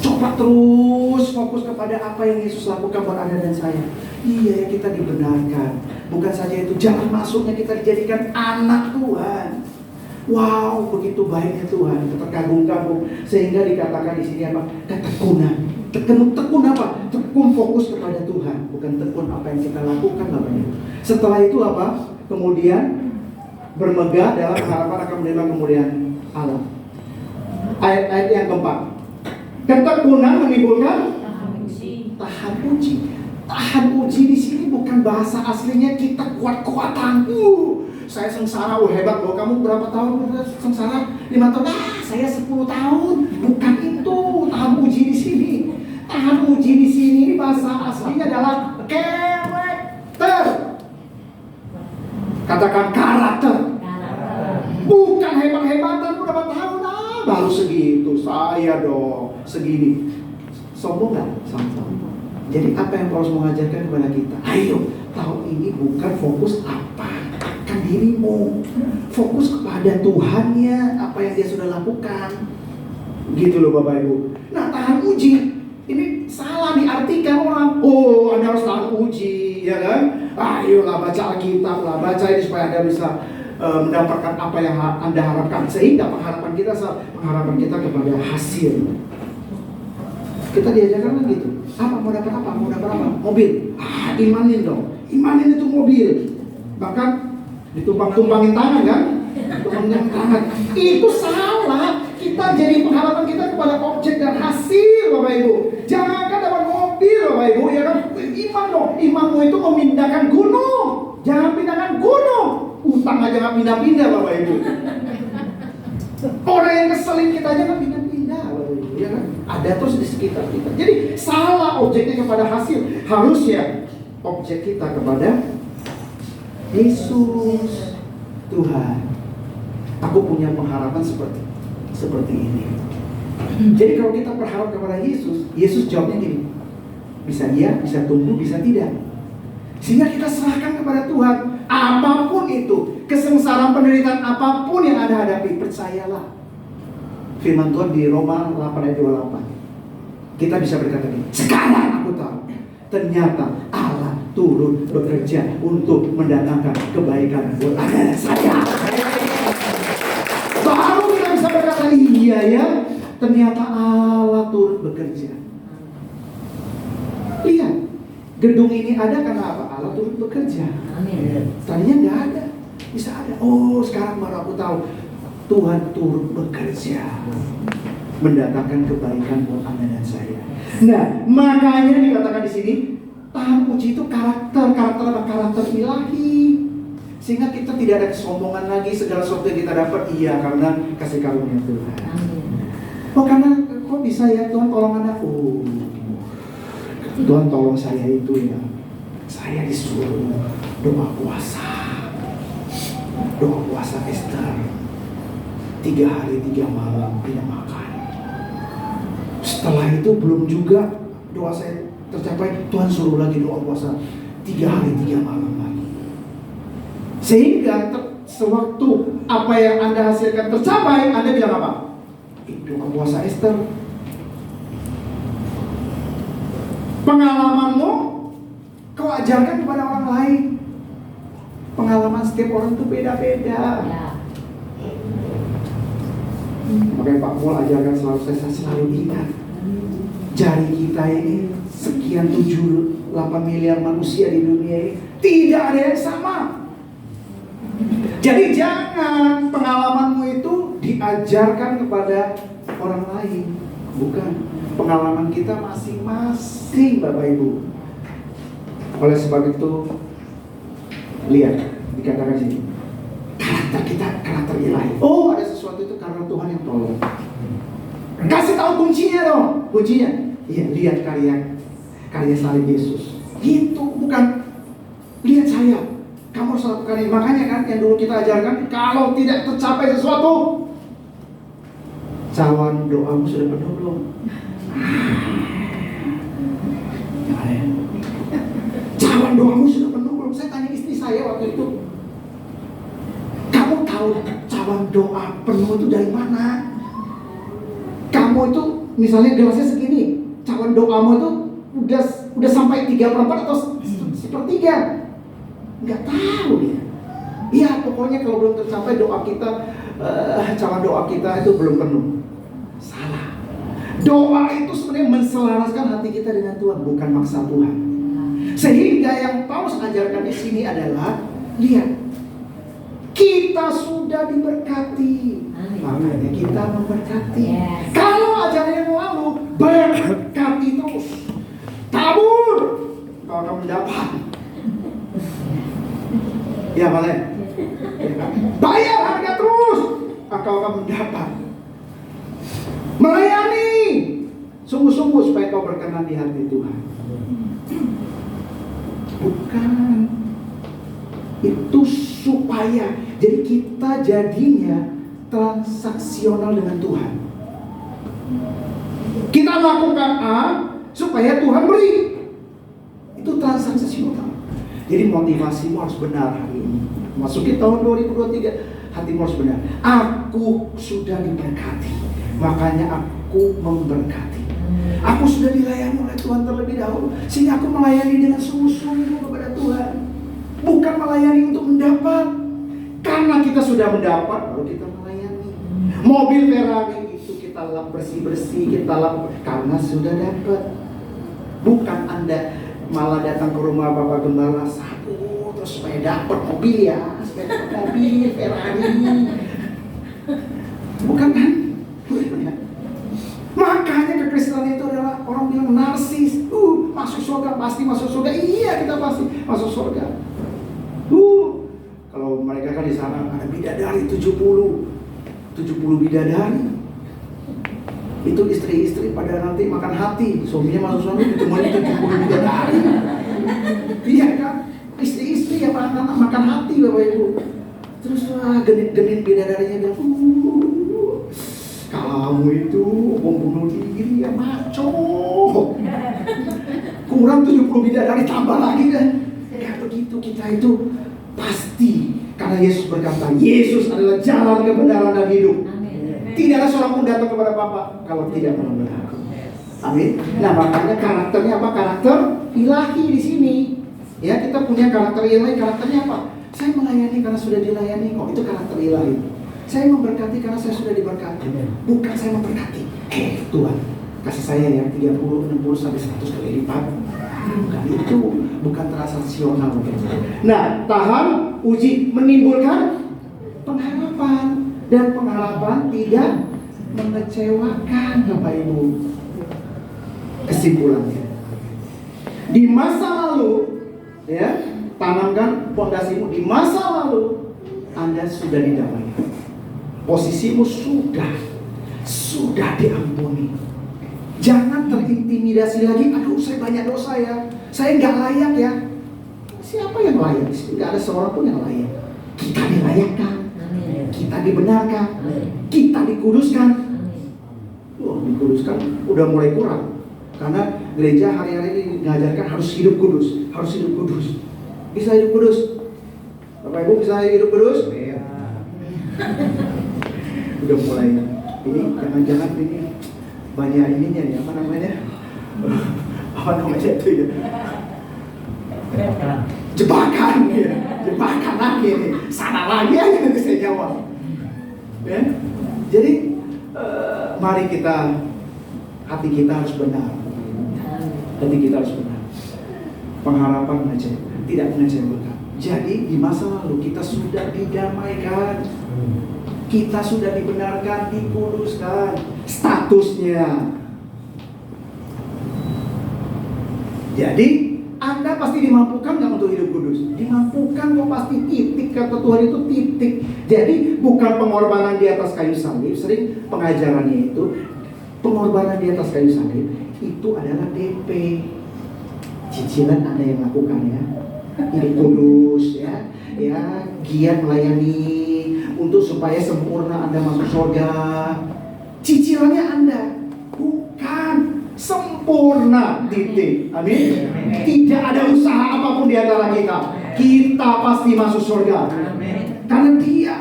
Coba terus fokus kepada apa yang Yesus lakukan buat Anda dan saya. Iya, kita dibenarkan. Bukan saja itu, jalan masuknya kita dijadikan anak Tuhan. wow, begitu baiknya Tuhan, terkagum-kagum, sehingga dikatakan di sini apa? Ketekunan. Tekun apa? Tekun fokus kepada Tuhan, bukan tekun apa yang kita lakukan, Bapak Ibu. Setelah itu apa? Kemudian bermegah dalam harapan akan menerima kemuliaan Allah. Ayat-ayat yang keempat. Ketekunan menimbulkan tahan uji. Tahan uji di sini bukan bahasa aslinya kita kuat-kuatan. Saya sengsara, hebat loh. Kamu berapa tahun sengsara? 5 tahun. Saya 10 tahun. Bukan itu tahan uji di sini. Tahan uji di sini bahasa aslinya adalah karakter. Katakan karakter. Bukan hebat-hebatan berapa tahun. Baru segitu. Saya dong segini. Sombong nggak? Sombong. Jadi apa yang Paulus mengajarkan kepada kita? Ayo, tahun ini bukan fokus apa kan dirimu, fokus kepada Tuhannya, apa yang dia sudah lakukan. Gitu loh Bapak Ibu. Nah, tahan uji ini salah diartikan orang. Oh, Anda harus tahan uji, ya kan? Ayolah baca Alkitab lah, baca ini supaya Anda bisa mendapatkan apa yang Anda harapkan. Sehingga pengharapan kita kepada hasil. Kita diajarkan kan gitu. Mau dapat apa? Mobil. Imanin dong. Imanin itu mobil. Bahkan ditumpang-tumpangin tangan kan? Tumpangin tangan. Itu salah. Kita jadi pengharapan kita kepada objek dan hasil, Bapak Ibu. Jangan dapat mobil, Bapak Ibu, ya kan? Iman dong. Imanmu itu memindahkan gunung. Jangan pindahkan gunung. Utang aja nggak pindah-pindah, Bapak Ibu. Orang yang keselin kita aja nggak pindah-pindah, Bapak Ibu, ya kan? Ada terus di sekitar kita. Jadi salah objeknya kepada hasil. Harusnya objek kita kepada Yesus, Tuhan. Aku punya pengharapan seperti ini. Jadi kalau kita berharap kepada Yesus, Yesus jawabnya gini. Bisa iya, bisa tumbuh, bisa tidak. Sehingga kita serahkan kepada Tuhan. Apapun itu, kesengsaraan penderitaan apapun yang Anda hadapi, percayalah. Firman Tuhan di Roma 8 ayat 28. Kita bisa berkata gini, sekarang aku tahu ternyata Allah turut bekerja untuk mendatangkan kebaikan buat Anda dan saya. Baru kita bisa berkata, iya ya, ternyata Allah turut bekerja. Lihat, gedung ini ada karena apa? Allah turut bekerja. Tadinya nggak ada, bisa ada. Oh, sekarang baru aku tahu Tuhan turut bekerja mendatangkan kebaikan buat Anda dan saya. Nah, makanya dikatakan di sini tahan uji itu karakter ilahi. Sehingga kita tidak ada kesombongan lagi, segala sesuatu yang kita dapat karena kasih karunia Tuhan. Oh, karena kok bisa ya Tuhan tolong Anda? Oh, Tuhan tolong saya itu ya. Saya disuruh doa puasa Esther. 3 hari 3 malam tidak makan. Setelah itu belum juga doa saya tercapai, Tuhan suruh lagi doa puasa 3 hari 3 malam lagi. Sehingga sewaktu apa yang Anda hasilkan tercapai, Anda bilang apa? Doa puasa Esther. Pengalamanmu kau ajarkan kepada orang lain. Pengalaman setiap orang itu beda-beda. Makanya Pak Mul ajarkan saya selalu ingat, jari kita ini sekian 7-8 miliar manusia di dunia ini tidak ada yang sama. Jadi jangan pengalamanmu itu diajarkan kepada orang lain, bukan. Pengalaman kita masing-masing, Bapak Ibu. Oleh sebab itu, lihat dikatakan sini, karakter kita karakter ilahi. Oh, ada sesuatu itu karena Tuhan yang tolong. Kasih tahu kuncinya dong. Kuncinya, iya, lihat karya salib Yesus. Itu bukan lihat saya. Kamu harus lakukan ini. Makanya kan yang dulu kita ajarkan, kalau tidak tercapai sesuatu, cawan doamu sudah penuh belum? Cawan doamu sudah penuh belum? Saya tanya istri saya waktu itu, kamu tahu cawan doa penuh itu dari mana? Kamu itu misalnya gelasnya segini, cawan doamu itu udah sampai 3/4 atau 1/3? Nggak tahu dia. Iya, pokoknya kalau belum tercapai doa kita cara doa kita itu belum penuh. Salah. Doa itu sebenarnya menselaraskan hati kita dengan Tuhan, bukan maksa Tuhan. Sehingga yang Paulus ajarkan di sini adalah, lihat, kita sudah diberkati, makanya kita memberkati. Kalau ajaran yang lalu, berkati terus, tabur, kau akan mendapat. Ya, Valen. Bayar harga terus, kau akan mendapat. Melayani sungguh-sungguh supaya kau berkenan di hati Tuhan. Bukan. Itu supaya, jadi kita jadinya transaksional dengan Tuhan. Kita lakukan A supaya Tuhan beri. Itu transaksional. Jadi motivasimu harus benar hari ini. Masukin tahun 2023, hatimu harus benar. Aku sudah diberkati, makanya aku memberkati. Aku sudah dilayani oleh Tuhan terlebih dahulu, sehingga aku melayani dengan sungguh-sungguh kepada Tuhan. Bukan melayani untuk mendapat. Karena kita sudah mendapat, baru kita melayani. Mobil Ferrari itu kita lap bersih-bersih, kita lap karena sudah dapat. Bukan Anda malah datang ke rumah Bapak Gembala sapu terus supaya dapat mobil ya, supaya dapat mobil Ferrari. Bukan kan? Makanya kekristenan itu adalah orang bilang narsis. Masuk surga, pasti masuk surga. Iya, kita pasti masuk surga. Kalau mereka kan di sana ada bidadari 70 bidadari. Itu istri-istri pada nanti makan hati, suaminya masuk surga cuma 70 bidadari. Iya kan? Istri-istri yang makan hati Bapak Ibu. Terus genit-genit bidadarinya bilang, kamu itu membunuh diri ya maco. Kurang 70 bidadari tambah lagi kan. Kayak begitu kita itu pasti. Karena Yesus berkata, Yesus adalah jalan kebenaran dan hidup. Tidak ada seorang pun datang kepada Bapa kalau tidak melalui Aku. Amin. Nah, makanya karakternya apa? Karakter ilahi di sini. Ya, kita punya karakter ilahi. Karakternya apa? Saya melayani karena sudah dilayani kok. Itu karakter ilahi. Saya memberkati karena saya sudah diberkati. Bukan saya memberkati. Tuhan, kasih saya ya 30, 60 sampai 100 kali lipat. Bukan itu, bukan transaksional. Nah, tahan, uji, menimbulkan pengharapan. Dan pengharapan tidak mengecewakan Bapak Ibu. Kesimpulannya, di masa lalu, ya, tanamkan fondasimu di masa lalu. Anda sudah didamaikan. Posisimu sudah diampuni. Jangan terintimidasi lagi. Aduh, saya banyak dosa ya. Saya nggak layak ya. Siapa yang layak? Nggak ada seorang pun yang layak. Kita dilayakkan. Kita dibenarkan, kita dikuduskan. Dikuduskan udah mulai kurang. Karena gereja hari-hari ini mengajarkan harus hidup kudus, harus hidup kudus. Bisa hidup kudus? Bapak Ibu bisa hidup kudus? Ya. Udah mulai. Ini jangan-jangan ini banyak ininya ya, apa namanya? Apa namanya itu ya? Jebakan ya. Jebakan lagi nih. Sana lagi aja nanti saya jawab. Ya? Jadi mari kita, hati kita harus benar. Hati kita harus benar. Pengharapan tidak mengecewakan. Jadi di masa lalu kita sudah didamaikan. Kita sudah dibenarkan, dikuduskan. Statusnya. Jadi Anda pasti dimampukan nggak untuk hidup kudus? Dimampukan kok pasti, titik. Kata Tuhan itu titik. Jadi bukan pengorbanan di atas kayu salib. Sering pengajarannya itu pengorbanan di atas kayu salib itu adalah DP. Cicilan Anda yang lakukan ya. Hidup kudus ya, giat melayani untuk supaya sempurna Anda masuk surga. Cicilannya Anda, bukan sempurna, titik. Amin. Tidak ada usaha apapun di antara kita. Kita pasti masuk surga. Karena Dia,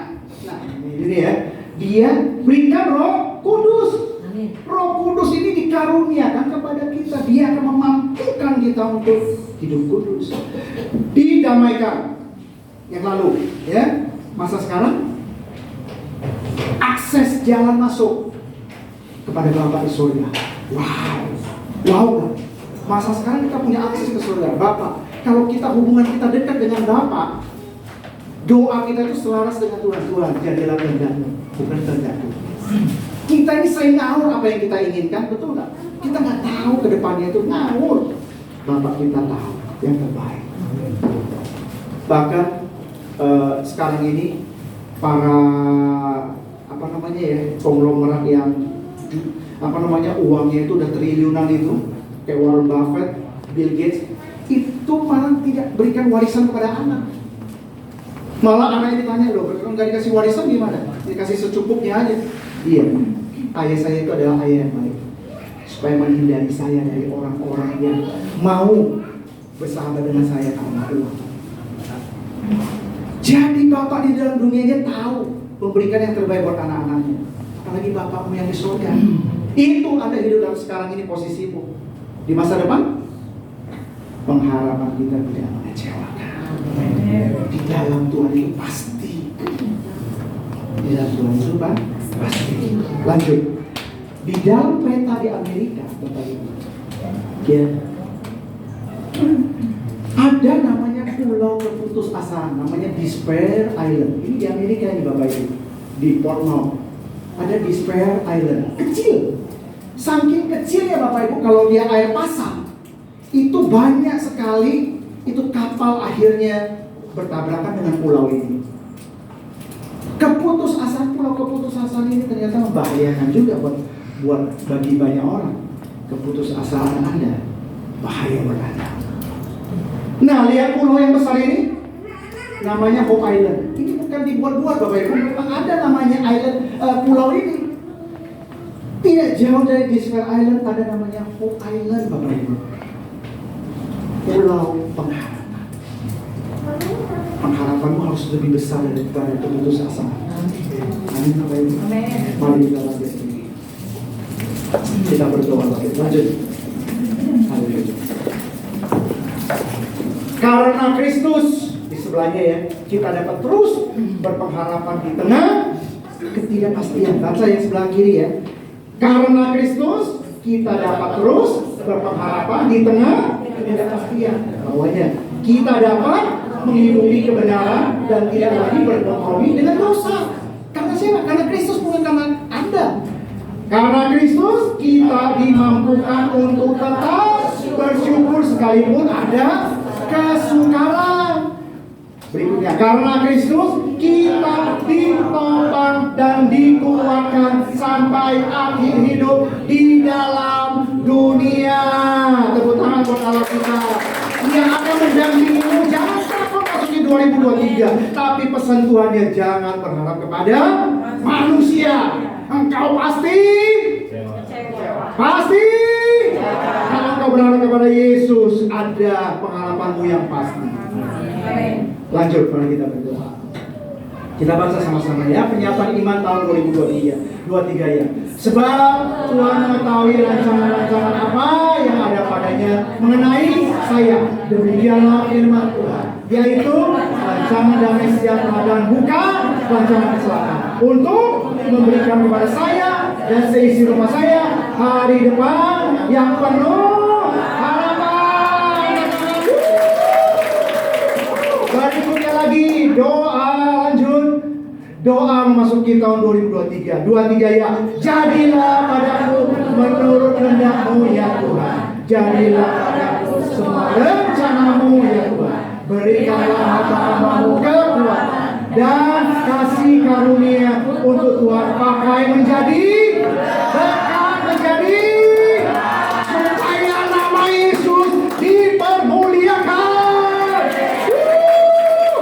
nah ini ya, Dia berikan Roh Kudus. Roh Kudus ini dikaruniakan kepada kita. Dia akan memampukan kita untuk hidup kudus. Didamaikan. Yang lalu, ya, masa sekarang akses jalan masuk kepada Bapa di surga. Wow kan? Masa sekarang kita punya akses ke surga. Bapa, kalau kita hubungan kita dekat dengan Bapa, doa kita itu selaras dengan Tuhan. Tuhan, jadilah kehendak-Mu, bukan kehendak-Ku. Kita ini sering ngawur apa yang kita inginkan, betul nggak? Kita nggak tahu ke depannya itu ngawur. Bapak kita tahu yang terbaik. Bahkan sekarang ini para konglomerat yang uangnya itu udah triliunan itu, kayak Warren Buffett, Bill Gates, itu malah tidak berikan warisan kepada anak. Malah anaknya ditanya, loh, kalau nggak dikasih warisan gimana? Dikasih secukupnya aja. Iya, ayah saya itu adalah ayah yang baik, supaya menghindari saya dari orang-orang yang mau bersahabat dengan saya karena uang. Jadi Bapak di dalam dunianya tahu memberikan yang terbaik buat anak-anaknya. Apalagi Bapakmu yang di surga. Itu Anda hidup dalam sekarang ini posisimu. Di masa depan, pengharapan kita tidak mengecewakan. Di dalam Tuhan itu pasti. Di dalam Tuhan itu pasti. Lanjut. Di dalam peta di Amerika, Bapak Ibu, ya, ada namanya pulau berputus asa, namanya Despair Island. Ini di Amerika ini Bapak Ibu, di Portmore. Ada Despair Island, kecil. Saking kecilnya Bapak Ibu, kalau dia air pasang, itu banyak sekali itu kapal akhirnya bertabrakan dengan pulau ini. Pulau keputusasaan ini ternyata membahayakan juga buat bagi banyak orang. Keputusasaan Anda bahaya buat Anda. Nah, lihat pulau yang besar ini, namanya Hope Island. Ini bukan dibuat-buat Bapak Ibu, memang ada namanya island, pulau ini. Tidak jauh dari Despair Island ada namanya Hope Island Bapak Ibu. Pulau pengharapan. Pengharapanmu harus lebih besar daripada keputusasaan. Amin Bapak Ibu. Mari kita lanjut. Kita berdoa lagi. Lanjut. Haleluya. Karena Kristus di sebelahnya ya, kita dapat terus berpengharapan di tengah ketidakpastian. Baca yang sebelah kiri ya. Karena Kristus kita dapat terus berpengharapan di tengah ketidakpastian. Bawahnya, kita dapat menghidupi kebenaran dan tidak lagi berkompromi dengan dosa. Karena siapa? Karena Kristus, bukan karena Anda. Karena Kristus kita dimampukan untuk tetap bersyukur sekalipun ada kesukaran. Berikutnya, karena Kristus kita ditopang dan dikuatkan sampai akhir hidup di dalam dunia. Tepuk tangan buat Allah kita yang akan mendampingimu. Jangan takut masuki 2023, tapi pesan Tuhannya jangan berharap kepada manusia. Engkau pasti kalau engkau berharap kepada Yesus, ada pengharapanmu yang pasti. Lanjut, mari kita berdoa. Kita baca sama-sama ya, penyataan iman tahun 2023 ya. Sebab Tuhan mengetahui rancangan-rancangan apa yang ada padanya mengenai saya. Demikianlah firman Tuhan, yaitu rancangan damai sejahtera dan bukan rancangan kecelakaan, untuk memberikan kepada saya dan seisi rumah saya hari depan yang penuh harapan. Berikutnya lagi doa, lanjut. Doa memasuki tahun 2023. 23 ya. Jadilah padaku menurut kehendak-Mu ya Tuhan. Jadilah padaku semua rencana-Mu ya Tuhan. Berikanlah hamba-Mu kekuatan dan kasih karunia untuk Tuhan pakai menjadi